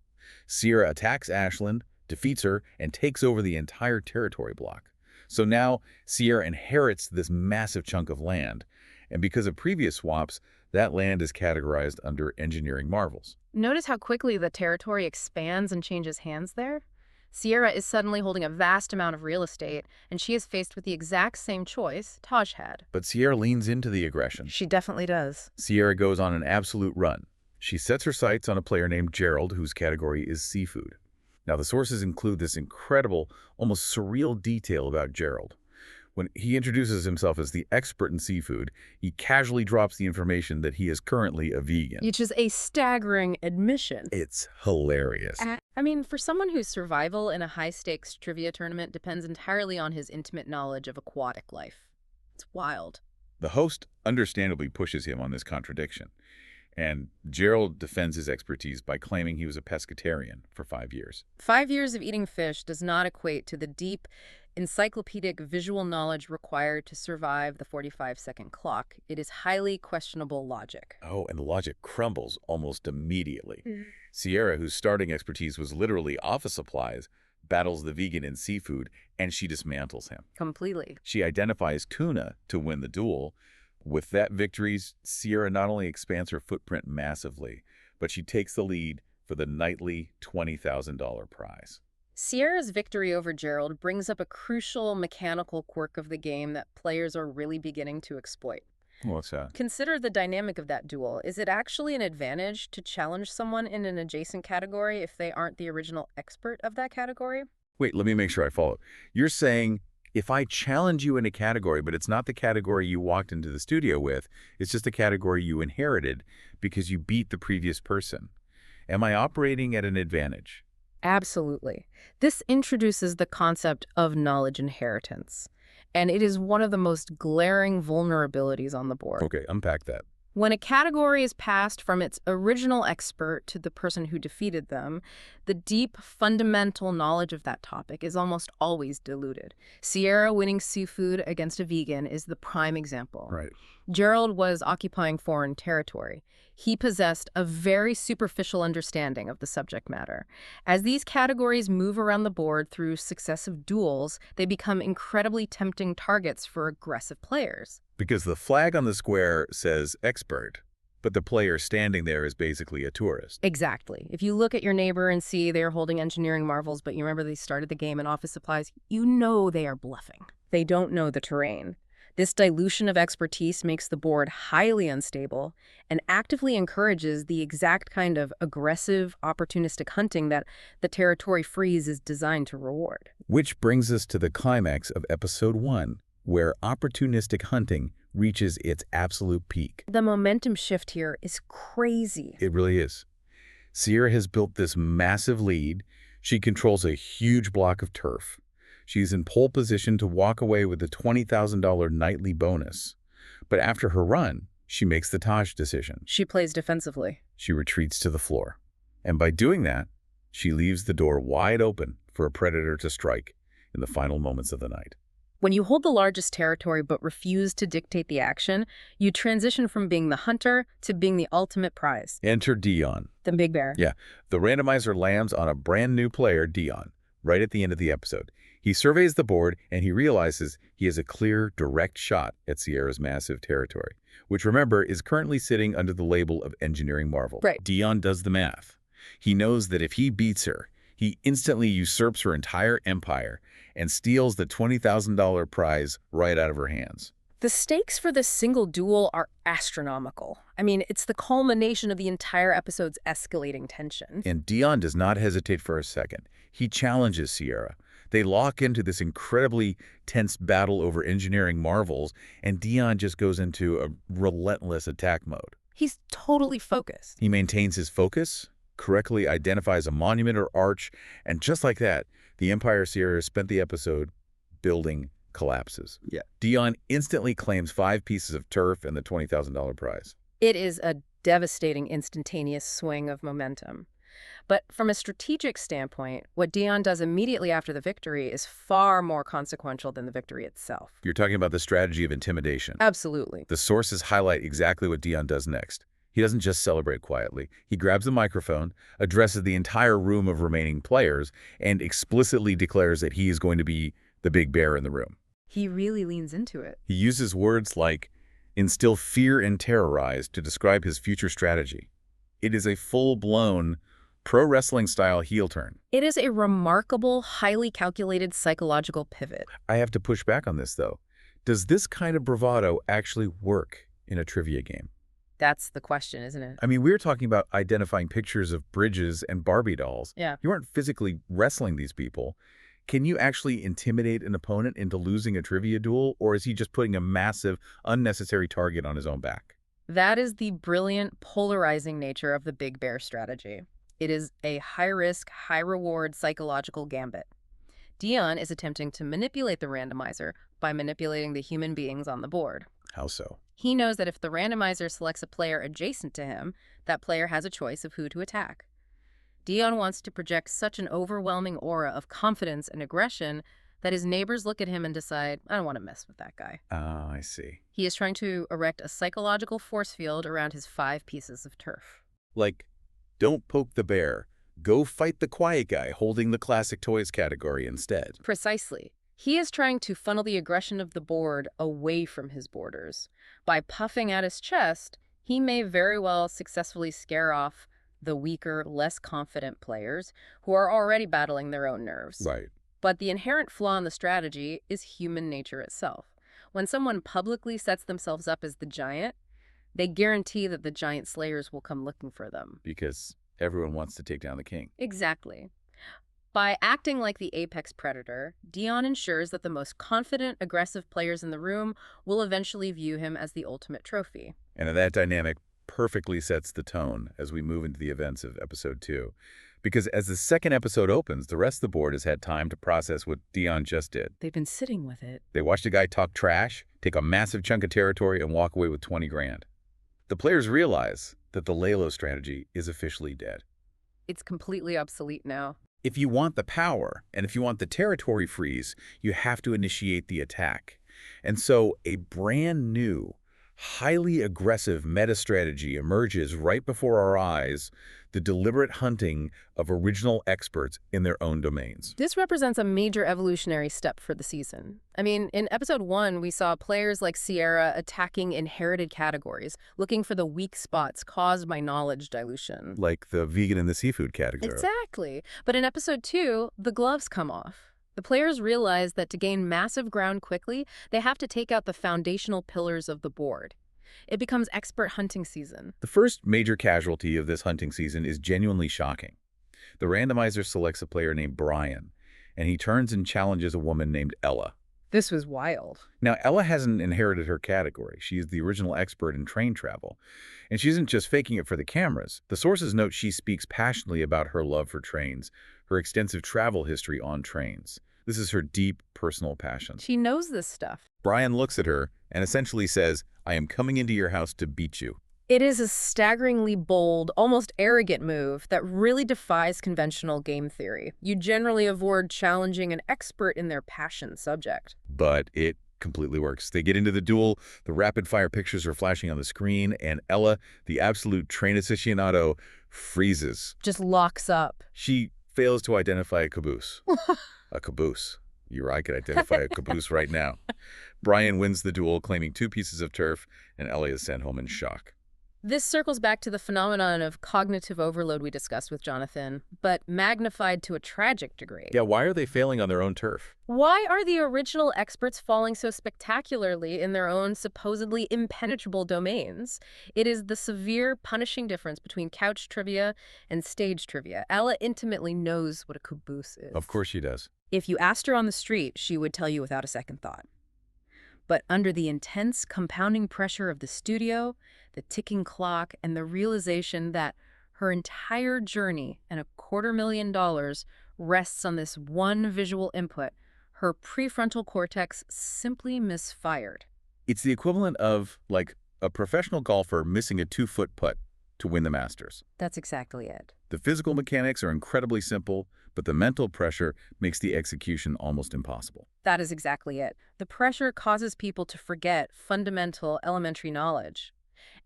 Sierra attacks Ashlyn, defeats her, and takes over the entire territory block. So now Sierra inherits this massive chunk of land, and because of previous swaps, that land is categorized under engineering marvels. Notice how quickly the territory expands and changes hands there? Sierra is suddenly holding a vast amount of real estate, and she is faced with the exact same choice Taj had. But Sierra leans into the aggression. She definitely does. Sierra goes on an absolute run. She sets her sights on a player named Gerald, whose category is seafood. Now, the sources include this incredible, almost surreal detail about Gerald. When he introduces himself as the expert in seafood, he casually drops the information that he is currently a vegan. Which is a staggering admission. It's hilarious. I mean, for someone whose survival in a high-stakes trivia tournament depends entirely on his intimate knowledge of aquatic life. It's wild. The host understandably pushes him on this contradiction, and Gerald defends his expertise by claiming he was a pescatarian for 5 years. 5 years of eating fish does not equate to the deep, encyclopedic visual knowledge required to survive the 45-second clock. It is highly questionable logic. Oh, and the logic crumbles almost immediately. Sierra, whose starting expertise was literally office supplies, battles the vegan in seafood, and she dismantles him. Completely. She identifies tuna to win the duel. With that victory, Sierra not only expands her footprint massively, but she takes the lead for the nightly $20,000 prize. Sierra's victory over Gerald brings up a crucial mechanical quirk of the game that players are really beginning to exploit. What's that? Consider the dynamic of that duel. Is it actually an advantage to challenge someone in an adjacent category if they aren't the original expert of that category? Wait, let me make sure I follow. You're saying if I challenge you in a category, but it's not the category you walked into the studio with, it's just a category you inherited because you beat the previous person. Am I operating at an advantage? Absolutely. This introduces the concept of knowledge inheritance, and it is one of the most glaring vulnerabilities on the board. Okay, unpack that. When a category is passed from its original expert to the person who defeated them, the deep, fundamental knowledge of that topic is almost always diluted. Sierra winning seafood against a vegan is the prime example. Right. Gerald was occupying foreign territory. He possessed a very superficial understanding of the subject matter. As these categories move around the board through successive duels, they become incredibly tempting targets for aggressive players. Because the flag on the square says expert, but the player standing there is basically a tourist. Exactly. If you look at your neighbor and see they're holding engineering marvels, but you remember they started the game in office supplies, you know they are bluffing. They don't know the terrain. This dilution of expertise makes the board highly unstable and actively encourages the exact kind of aggressive, opportunistic hunting that the territory freeze is designed to reward. Which brings us to the climax of Episode 1, where opportunistic hunting reaches its absolute peak. The momentum shift here is crazy. It really is. Sierra has built this massive lead. She controls a huge block of turf. She's in pole position to walk away with the $20,000 nightly bonus. But after her run, she makes the Taj decision. She plays defensively. She retreats to the floor. And by doing that, she leaves the door wide open for a predator to strike in the final moments of the night. When you hold the largest territory but refuse to dictate the action, you transition from being the hunter to being the ultimate prize. Enter Dion. The big bear. Yeah. The randomizer lands on a brand new player, Dion, right at the end of the episode. He surveys the board, and he realizes he has a clear, direct shot at Sierra's massive territory, which, remember, is currently sitting under the label of Engineering Marvel. Right. Dion does the math. He knows that if he beats her, he instantly usurps her entire empire and steals the $20,000 prize right out of her hands. The stakes for this single duel are astronomical. I mean, it's the culmination of the entire episode's escalating tension. And Dion does not hesitate for a second. He challenges Sierra. They lock into this incredibly tense battle over engineering marvels, and Dion just goes into a relentless attack mode. He's totally focused. He maintains his focus, correctly identifies a monument or arch, and just like that, the empire Sierra spent the episode building collapses. Yeah. Dion instantly claims 5 pieces of turf and the $20,000 prize. It is a devastating instantaneous swing of momentum. But from a strategic standpoint, what Dion does immediately after the victory is far more consequential than the victory itself. You're talking about the strategy of intimidation. Absolutely. The sources highlight exactly what Dion does next. He doesn't just celebrate quietly. He grabs a microphone, addresses the entire room of remaining players, and explicitly declares that he is going to be the big bear in the room. He really leans into it. He uses words like instill fear and terrorize to describe his future strategy. It is a full-blown pro-wrestling style heel turn. It is a remarkable, highly calculated psychological pivot. I have to push back on this, though. Does this kind of bravado actually work in a trivia game? That's the question, isn't it? I mean, we're talking about identifying pictures of bridges and Barbie dolls. Yeah. You aren't physically wrestling these people. Can you actually intimidate an opponent into losing a trivia duel, or is he just putting a massive, unnecessary target on his own back? That is the brilliant, polarizing nature of the Big Bear strategy. It is a high-risk, high-reward psychological gambit. Dion is attempting to manipulate the randomizer by manipulating the human beings on the board. How so? He knows that if the randomizer selects a player adjacent to him, that player has a choice of who to attack. Dion wants to project such an overwhelming aura of confidence and aggression that his neighbors look at him and decide, I don't want to mess with that guy. Oh, I see. He is trying to erect a psychological force field around his 5 pieces of turf. Like, don't poke the bear. Go fight the quiet guy holding the classic toys category instead. Precisely. He is trying to funnel the aggression of the board away from his borders. By puffing at his chest, he may very well successfully scare off the weaker, less confident players who are already battling their own nerves. Right. But the inherent flaw in the strategy is human nature itself. When someone publicly sets themselves up as the giant, they guarantee that the giant slayers will come looking for them. Because everyone wants to take down the king. Exactly. By acting like the apex predator, Dion ensures that the most confident, aggressive players in the room will eventually view him as the ultimate trophy. And that dynamic perfectly sets the tone as we move into the events of episode 2. Because as the second episode opens, the rest of the board has had time to process what Dion just did. They've been sitting with it. They watched a guy talk trash, take a massive chunk of territory, and walk away with 20 grand. The players realize that the Lalo strategy is officially dead. It's completely obsolete now. If you want the power, and if you want the territory freeze, you have to initiate the attack. And so a brand new, highly aggressive meta strategy emerges right before our eyes, the deliberate hunting of original experts in their own domains. This represents a major evolutionary step for the season. I mean, in episode 1, we saw players like Sierra attacking inherited categories, looking for the weak spots caused by knowledge dilution. Like the vegan and the seafood category. Exactly. But in episode 2, the gloves come off. The players realize that to gain massive ground quickly, they have to take out the foundational pillars of the board. It becomes expert hunting season. The first major casualty of this hunting season is genuinely shocking. The randomizer selects a player named Brian, and he turns and challenges a woman named Ella. This was wild. Now, Ella hasn't inherited her category. She is the original expert in train travel. And she isn't just faking it for the cameras. The sources note she speaks passionately about her love for trains, her extensive travel history on trains. This is her deep personal passion. She knows this stuff. Brian looks at her and essentially says, I am coming into your house to beat you. It is a staggeringly bold, almost arrogant move that really defies conventional game theory. You generally avoid challenging an expert in their passion subject. But it completely works. They get into the duel, the rapid-fire pictures are flashing on the screen, and Ella, the absolute train aficionado, freezes. Just locks up. She fails to identify a caboose. A caboose. I could identify a caboose right now. Brian wins the duel, claiming 2 pieces of turf, and Ellie is sent home in shock. This circles back to the phenomenon of cognitive overload we discussed with Jonathan, but magnified to a tragic degree. Yeah, why are they failing on their own turf? Why are the original experts falling so spectacularly in their own supposedly impenetrable domains? It is the severe, punishing difference between couch trivia and stage trivia. Ella intimately knows what a caboose is. Of course she does. If you asked her on the street, she would tell you without a second thought. But under the intense compounding pressure of the studio, the ticking clock, and the realization that her entire journey and $250,000 rests on this one visual input, her prefrontal cortex simply misfired. It's the equivalent of, like, a professional golfer missing a 2-foot putt to win the Masters. That's exactly it. The physical mechanics are incredibly simple, but the mental pressure makes the execution almost impossible. That is exactly it. The pressure causes people to forget fundamental elementary knowledge.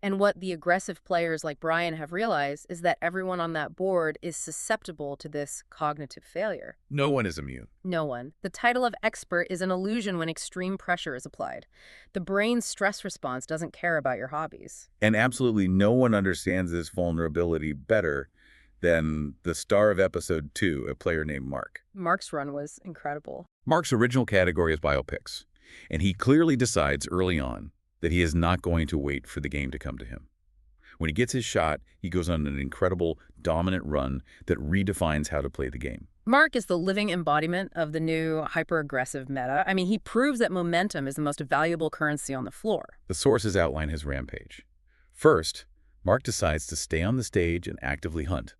And what the aggressive players like Brian have realized is that everyone on that board is susceptible to this cognitive failure. No one is immune. No one. The title of expert is an illusion when extreme pressure is applied. The brain's stress response doesn't care about your hobbies. And absolutely no one understands this vulnerability better than the star of episode 2, a player named Mark. Mark's run was incredible. Mark's original category is biopics, and he clearly decides early on that he is not going to wait for the game to come to him. When he gets his shot, he goes on an incredible, dominant run that redefines how to play the game. Mark is the living embodiment of the new hyper-aggressive meta. I mean, he proves that momentum is the most valuable currency on the floor. The sources outline his rampage. First, Mark decides to stay on the stage and actively hunt.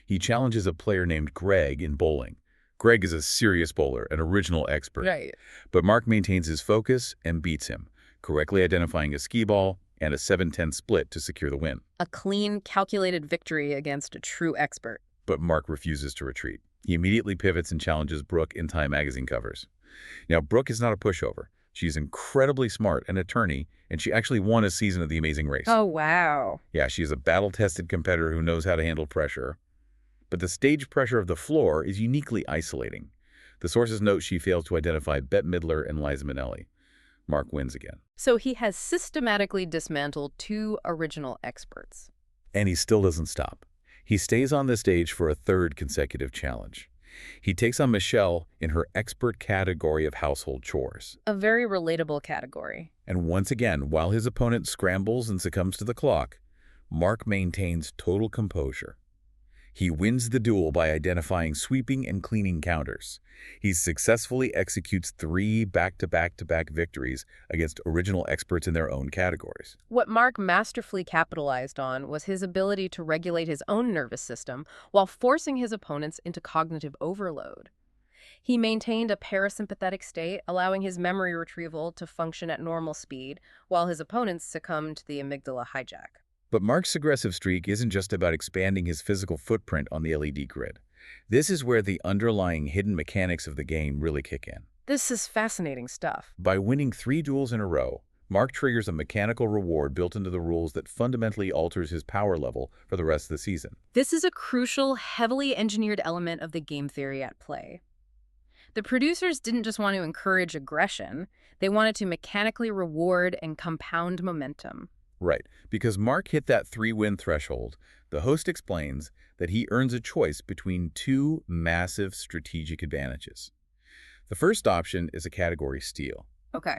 He challenges a player named Greg in bowling. Greg is a serious bowler, an original expert. Right. But Mark maintains his focus and beats him, correctly identifying a skee ball and a 7-10 split to secure the win. A clean, calculated victory against a true expert. But Mark refuses to retreat. He immediately pivots and challenges Brooke in Time magazine covers. Now, Brooke is not a pushover. She's incredibly smart, an attorney, and she actually won a season of The Amazing Race. Oh, wow. Yeah, she's a battle-tested competitor who knows how to handle pressure. But the stage pressure of the floor is uniquely isolating. The sources note she fails to identify Bette Midler and Liza Minnelli. Mark wins again. So he has systematically dismantled 2 original experts. And he still doesn't stop. He stays on the stage for a 3rd consecutive challenge. He takes on Michelle in her expert category of household chores. A very relatable category. And once again, while his opponent scrambles and succumbs to the clock, Mark maintains total composure. He wins the duel by identifying sweeping and cleaning counters. He successfully executes 3 back-to-back-to-back victories against original experts in their own categories. What Mark masterfully capitalized on was his ability to regulate his own nervous system while forcing his opponents into cognitive overload. He maintained a parasympathetic state, allowing his memory retrieval to function at normal speed, while his opponents succumbed to the amygdala hijack. But Mark's aggressive streak isn't just about expanding his physical footprint on the LED grid. This is where the underlying hidden mechanics of the game really kick in. This is fascinating stuff. By winning 3 duels in a row, Mark triggers a mechanical reward built into the rules that fundamentally alters his power level for the rest of the season. This is a crucial, heavily engineered element of the game theory at play. The producers didn't just want to encourage aggression, they wanted to mechanically reward and compound momentum. Right, because Mark hit that 3-win threshold, the host explains that he earns a choice between 2 massive strategic advantages. The first option is a category steal. Okay.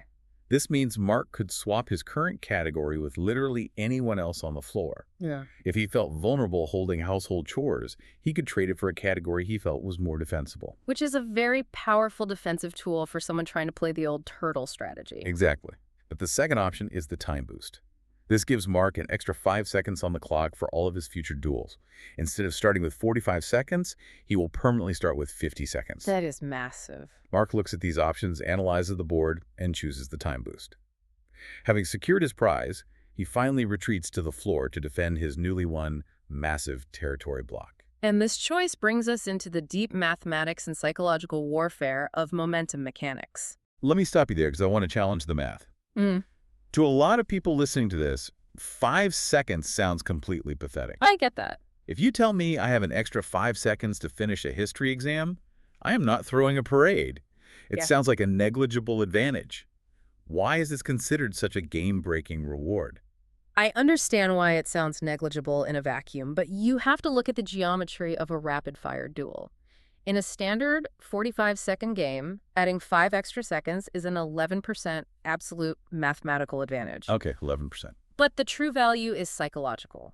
This means Mark could swap his current category with literally anyone else on the floor. Yeah. If he felt vulnerable holding household chores, he could trade it for a category he felt was more defensible. Which is a very powerful defensive tool for someone trying to play the old turtle strategy. Exactly. But the second option is the time boost. This gives Mark an extra 5 seconds on the clock for all of his future duels. Instead of starting with 45 seconds, he will permanently start with 50 seconds. That is massive. Mark looks at these options, analyzes the board, and chooses the time boost. Having secured his prize, he finally retreats to the floor to defend his newly won massive territory block. And this choice brings us into the deep mathematics and psychological warfare of momentum mechanics. Let me stop you there because I want to challenge the math. To a lot of people listening to this, 5 seconds sounds completely pathetic. I get that. If you tell me I have an extra 5 seconds to finish a history exam, I am not throwing a parade. It Yeah. sounds like a negligible advantage. Why is this considered such a game-breaking reward? I understand why it sounds negligible in a vacuum, but you have to look at the geometry of a rapid-fire duel. In a standard 45-second game, adding 5 extra seconds is an 11% absolute mathematical advantage. Okay, 11%. But the true value is psychological.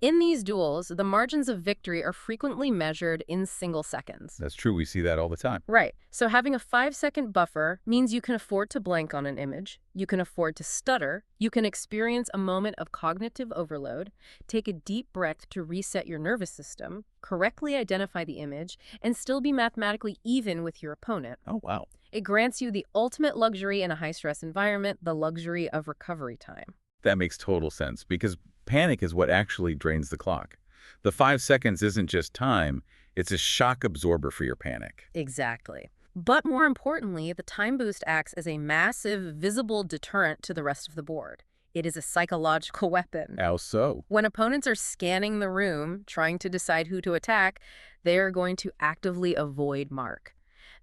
In these duels, the margins of victory are frequently measured in single seconds. That's true. We see that all the time. Right. So having a 5-second buffer means you can afford to blank on an image, you can afford to stutter, you can experience a moment of cognitive overload, take a deep breath to reset your nervous system, correctly identify the image, and still be mathematically even with your opponent. Oh, wow. It grants you the ultimate luxury in a high-stress environment, the luxury of recovery time. That makes total sense, because panic is what actually drains the clock. The 5 seconds isn't just time, it's a shock absorber for your panic. Exactly. But more importantly, the time boost acts as a massive, visible deterrent to the rest of the board. It is a psychological weapon. How so? When opponents are scanning the room, trying to decide who to attack, they are going to actively avoid Mark.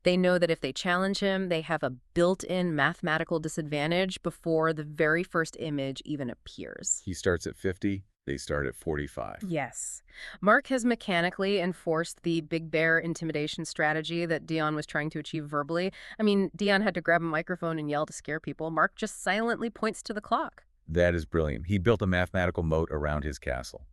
They know that if they challenge him, they have a built-in mathematical disadvantage before the very first image even appears. He starts at 50, they start at 45. Yes. Mark has mechanically enforced the Big Bear intimidation strategy that Dion was trying to achieve verbally. I mean, Dion had to grab a microphone and yell to scare people. Mark just silently points to the clock. That is brilliant. He built a mathematical moat around his castle.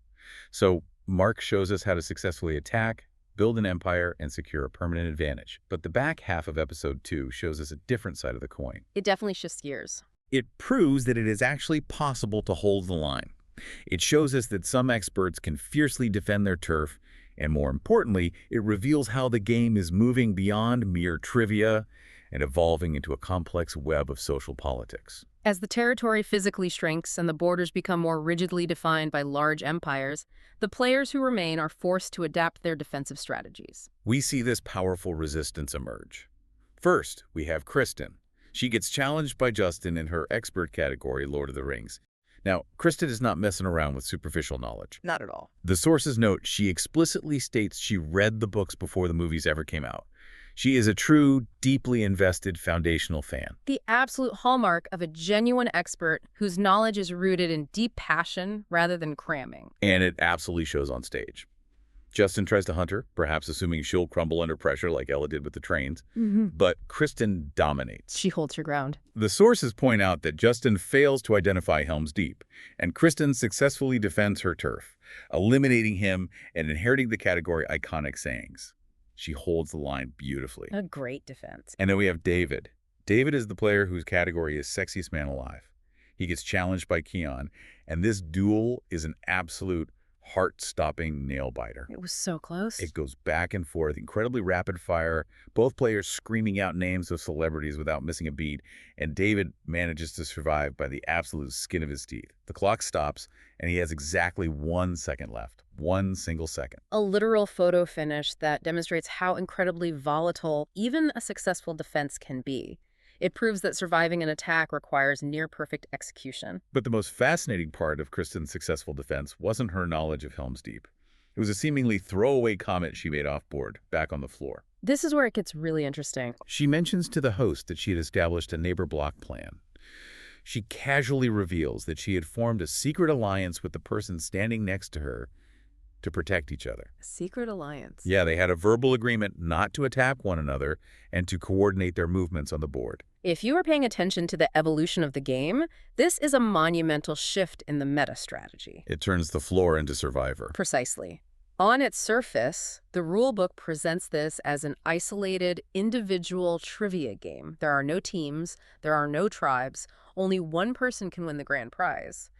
So Mark shows us how to successfully attack, build an empire, and secure a permanent advantage. But the back half of episode 2 shows us a different side of the coin. It definitely shifts gears. It proves that it is actually possible to hold the line. It shows us that some experts can fiercely defend their turf, and more importantly, it reveals how the game is moving beyond mere trivia and evolving into a complex web of social politics. As the territory physically shrinks and the borders become more rigidly defined by large empires, the players who remain are forced to adapt their defensive strategies. We see this powerful resistance emerge. First, we have Kristen. She gets challenged by Justin in her expert category, Lord of the Rings. Now, Kristen is not messing around with superficial knowledge. Not at all. The sources note she explicitly states she read the books before the movies ever came out. She is a true, deeply invested foundational fan. The absolute hallmark of a genuine expert whose knowledge is rooted in deep passion rather than cramming. And it absolutely shows on stage. Justin tries to hunt her, perhaps assuming she'll crumble under pressure like Ella did with the trains. But Kristen dominates. She holds her ground. The sources point out that Justin fails to identify Helm's Deep, and Kristen successfully defends her turf, eliminating him and inheriting the category iconic sayings. She holds the line beautifully. A great defense. And then we have David. David is the player whose category is Sexiest Man Alive. He gets challenged by Keon, and this duel is an absolute heart-stopping nail-biter. It was so close. It goes back and forth, incredibly rapid fire, both players screaming out names of celebrities without missing a beat, and David manages to survive by the absolute skin of his teeth. The clock stops, and he has exactly 1 second left. 1 single second. A literal photo finish that demonstrates how incredibly volatile even a successful defense can be. It proves that surviving an attack requires near-perfect execution. But the most fascinating part of Kristen's successful defense wasn't her knowledge of Helm's Deep. It was a seemingly throwaway comment she made off-board, back on the floor. This is where it gets really interesting. She mentions to the host that she had established a neighbor block plan. She casually reveals that she had formed a secret alliance with the person standing next to her to protect each other. A secret alliance. Yeah, they had a verbal agreement not to attack one another and to coordinate their movements on the board. If you are paying attention to the evolution of the game, this is a monumental shift in the meta strategy. It turns the floor into Survivor. Precisely. On its surface, the rulebook presents this as an isolated, individual trivia game. There are no teams, there are no tribes, only one person can win the grand prize.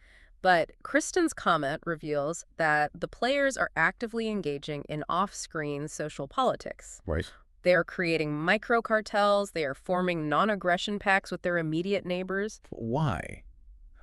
But Kristen's comment reveals that the players are actively engaging in off-screen social politics. Right. They are creating micro-cartels, they are forming non-aggression pacts with their immediate neighbors. Why?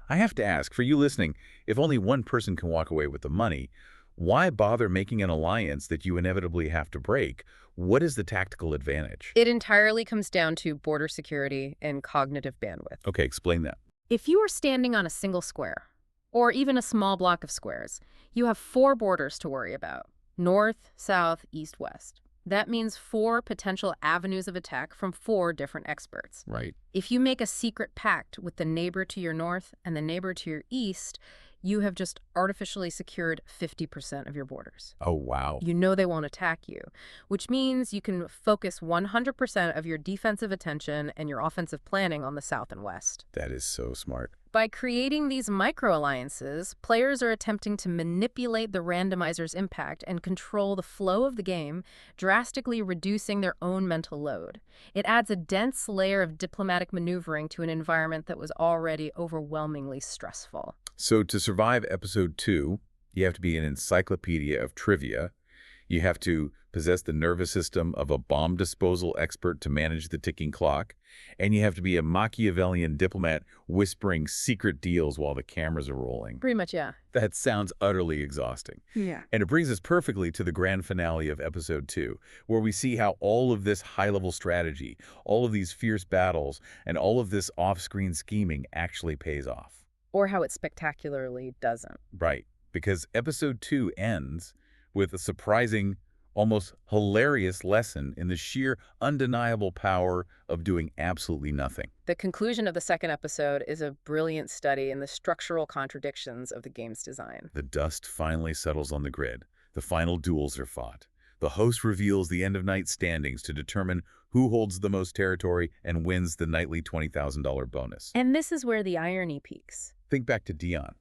I have to ask, for you listening, if only one person can walk away with the money, why bother making an alliance that you inevitably have to break? What is the tactical advantage? It entirely comes down to border security and cognitive bandwidth. Okay, explain that. If you are standing on a single square, or even a small block of squares, you have 4 borders to worry about: north, south, east, west. That means 4 potential avenues of attack from 4 different experts. Right. If you make a secret pact with the neighbor to your north and the neighbor to your east, you have just artificially secured 50% of your borders. Oh, wow. You know they won't attack you, which means you can focus 100% of your defensive attention and your offensive planning on the south and west. That is so smart. By creating these micro-alliances, players are attempting to manipulate the randomizer's impact and control the flow of the game, drastically reducing their own mental load. It adds a dense layer of diplomatic maneuvering to an environment that was already overwhelmingly stressful. So to survive episode 2, you have to be an encyclopedia of trivia. You have to possess the nervous system of a bomb disposal expert to manage the ticking clock. And you have to be a Machiavellian diplomat whispering secret deals while the cameras are rolling. Pretty much, yeah. That sounds utterly exhausting. Yeah. And it brings us perfectly to the grand finale of episode 2, where we see how all of this high-level strategy, all of these fierce battles, and all of this off-screen scheming actually pays off. Or how it spectacularly doesn't. Right, because episode 2 ends with a surprising, almost hilarious lesson in the sheer undeniable power of doing absolutely nothing. The conclusion of the second episode is a brilliant study in the structural contradictions of the game's design. The dust finally settles on the grid. The final duels are fought. The host reveals the end-of-night standings to determine who holds the most territory and wins the nightly $20,000 bonus. And this is where the irony peaks. Think back to Dion,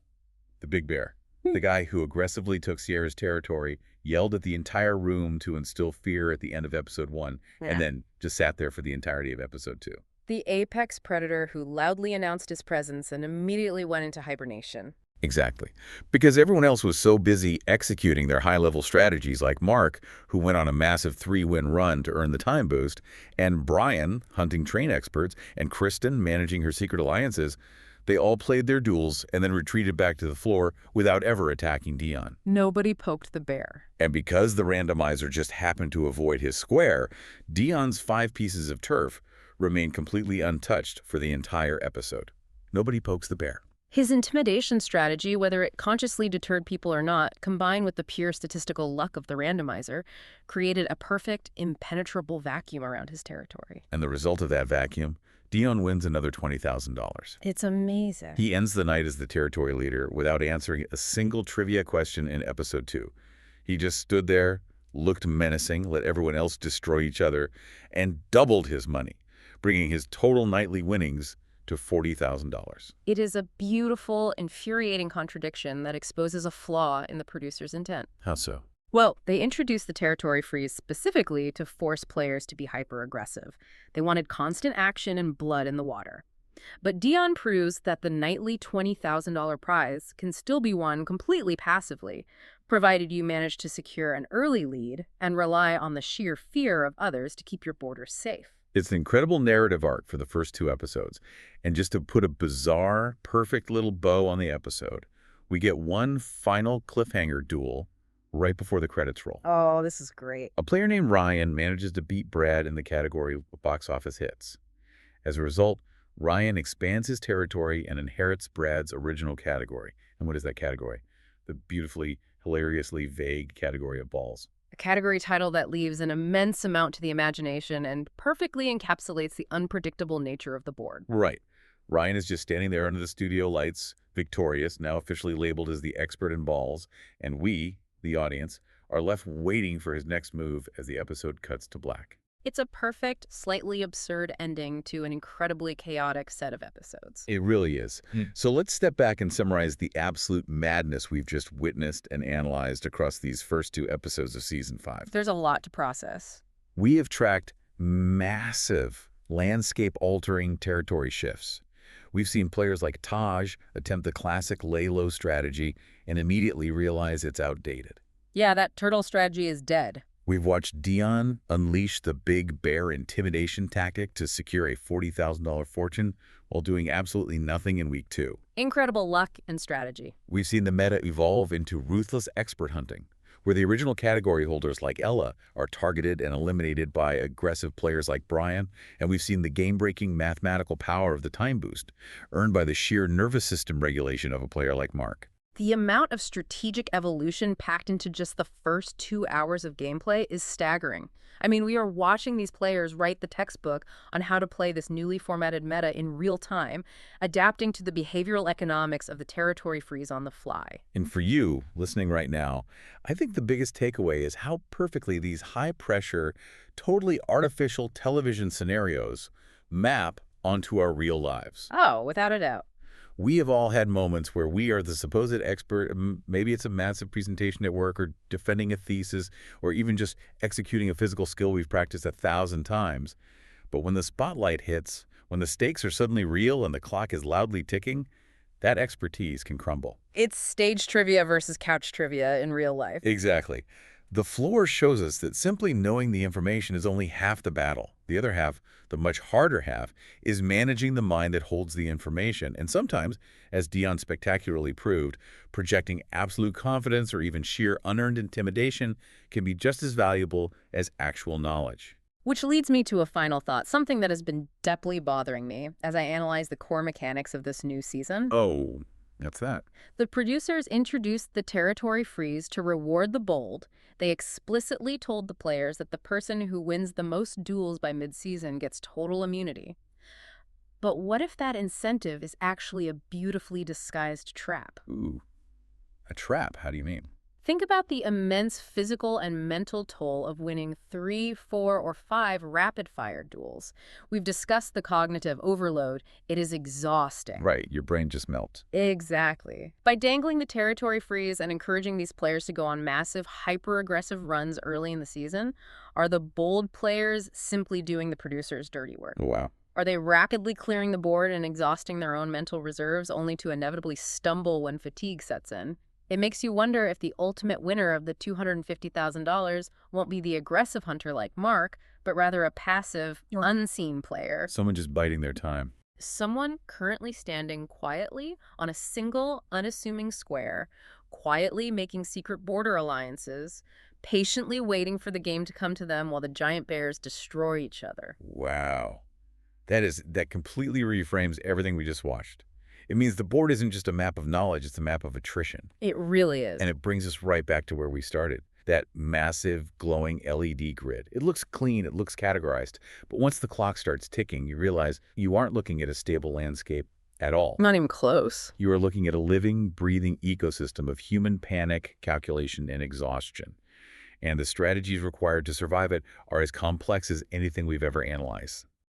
the big bear, the guy who aggressively took Sierra's territory, yelled at the entire room to instill fear at the end of episode 1, and then just sat there for the entirety of episode 2. The apex predator who loudly announced his presence and immediately went into hibernation. Exactly. Because everyone else was so busy executing their high-level strategies, like Mark, who went on a massive 3-win run to earn the time boost, and Brian, hunting train experts, and Kristen, managing her secret alliances. They all played their duels and then retreated back to the floor without ever attacking Dion. Nobody poked the bear. And because the randomizer just happened to avoid his square, Dion's 5 pieces of turf remained completely untouched for the entire episode. Nobody pokes the bear. His intimidation strategy, whether it consciously deterred people or not, combined with the pure statistical luck of the randomizer, created a perfect, impenetrable vacuum around his territory. And the result of that vacuum, Dion wins another $20,000. It's amazing. He ends the night as the territory leader without answering a single trivia question in episode 2. He just stood there, looked menacing, let everyone else destroy each other, and doubled his money, bringing his total nightly winnings to $40,000. It is a beautiful, infuriating contradiction that exposes a flaw in the producer's intent. How so? Well, they introduced the territory freeze specifically to force players to be hyper-aggressive. They wanted constant action and blood in the water. But Dion proves that the nightly $20,000 prize can still be won completely passively, provided you manage to secure an early lead and rely on the sheer fear of others to keep your borders safe. It's an incredible narrative arc for the first 2 episodes. And just to put a bizarre, perfect little bow on the episode, we get one final cliffhanger duel right before the credits roll. Oh, this is great. A player named Ryan manages to beat Brad in the category of box office hits. As a result, Ryan expands his territory and inherits Brad's original category. And what is that category? The beautifully, hilariously vague category of balls. A category title that leaves an immense amount to the imagination and perfectly encapsulates the unpredictable nature of the board. Right. Ryan is just standing there under the studio lights, victorious, now officially labeled as the expert in balls, and we, the audience, are left waiting for his next move as the episode cuts to black. It's a perfect, slightly absurd ending to an incredibly chaotic set of episodes. It really is. So let's step back and summarize the absolute madness we've just witnessed and analyzed across these first 2 episodes of Season 5. There's a lot to process. We have tracked massive, landscape-altering territory shifts. We've seen players like Taj attempt the classic lay-low strategy and immediately realize it's outdated. Yeah, that turtle strategy is dead. We've watched Dion unleash the big bear intimidation tactic to secure a $40,000 fortune while doing absolutely nothing in week 2. Incredible luck and strategy. We've seen the meta evolve into ruthless expert hunting, where the original category holders like Ella are targeted and eliminated by aggressive players like Brian, and we've seen the game-breaking mathematical power of the time boost, earned by the sheer nervous system regulation of a player like Mark. The amount of strategic evolution packed into just the first 2 hours of gameplay is staggering. I mean, we are watching these players write the textbook on how to play this newly formatted meta in real time, adapting to the behavioral economics of the territory freeze on the fly. And for you, listening right now, I think the biggest takeaway is how perfectly these high-pressure, totally artificial television scenarios map onto our real lives. Oh, without a doubt. We have all had moments where we are the supposed expert. Maybe it's a massive presentation at work or defending a thesis or even just executing a physical skill we've practiced 1,000 times. But when the spotlight hits, when the stakes are suddenly real and the clock is loudly ticking, that expertise can crumble. It's stage trivia versus couch trivia in real life. Exactly. The floor shows us that simply knowing the information is only half the battle. The other half, the much harder half, is managing the mind that holds the information, and sometimes, as Dion spectacularly proved, projecting absolute confidence or even sheer unearned intimidation can be just as valuable as actual knowledge. Which leads me to a final thought, something that has been deeply bothering me as I analyze the core mechanics of this new season. Oh, that's that. The producers introduced the territory freeze to reward the bold. They explicitly told the players that the person who wins the most duels by mid-season gets total immunity. But what if that incentive is actually a beautifully disguised trap? Ooh, a trap? How do you mean? Think about the immense physical and mental toll of winning 3, 4, or 5 rapid-fire duels. We've discussed the cognitive overload. It is exhausting. Right, your brain just melts. Exactly. By dangling the territory freeze and encouraging these players to go on massive, hyper-aggressive runs early in the season, are the bold players simply doing the producers' dirty work? Oh, wow. Are they rapidly clearing the board and exhausting their own mental reserves only to inevitably stumble when fatigue sets in? It makes you wonder if the ultimate winner of the $250,000 won't be the aggressive hunter like Mark, but rather a passive, unseen player. Someone just biding their time. Someone currently standing quietly on a single, unassuming square, quietly making secret border alliances, patiently waiting for the game to come to them while the giant bears destroy each other. Wow. That completely reframes everything we just watched. It means the board isn't just a map of knowledge, it's a map of attrition. It really is. And it brings us right back to where we started. That massive, glowing LED grid. It looks clean, it looks categorized. But once the clock starts ticking, you realize you aren't looking at a stable landscape at all. Not even close. You are looking at a living, breathing ecosystem of human panic, calculation, and exhaustion. And the strategies required to survive it are as complex as anything we've ever analyzed.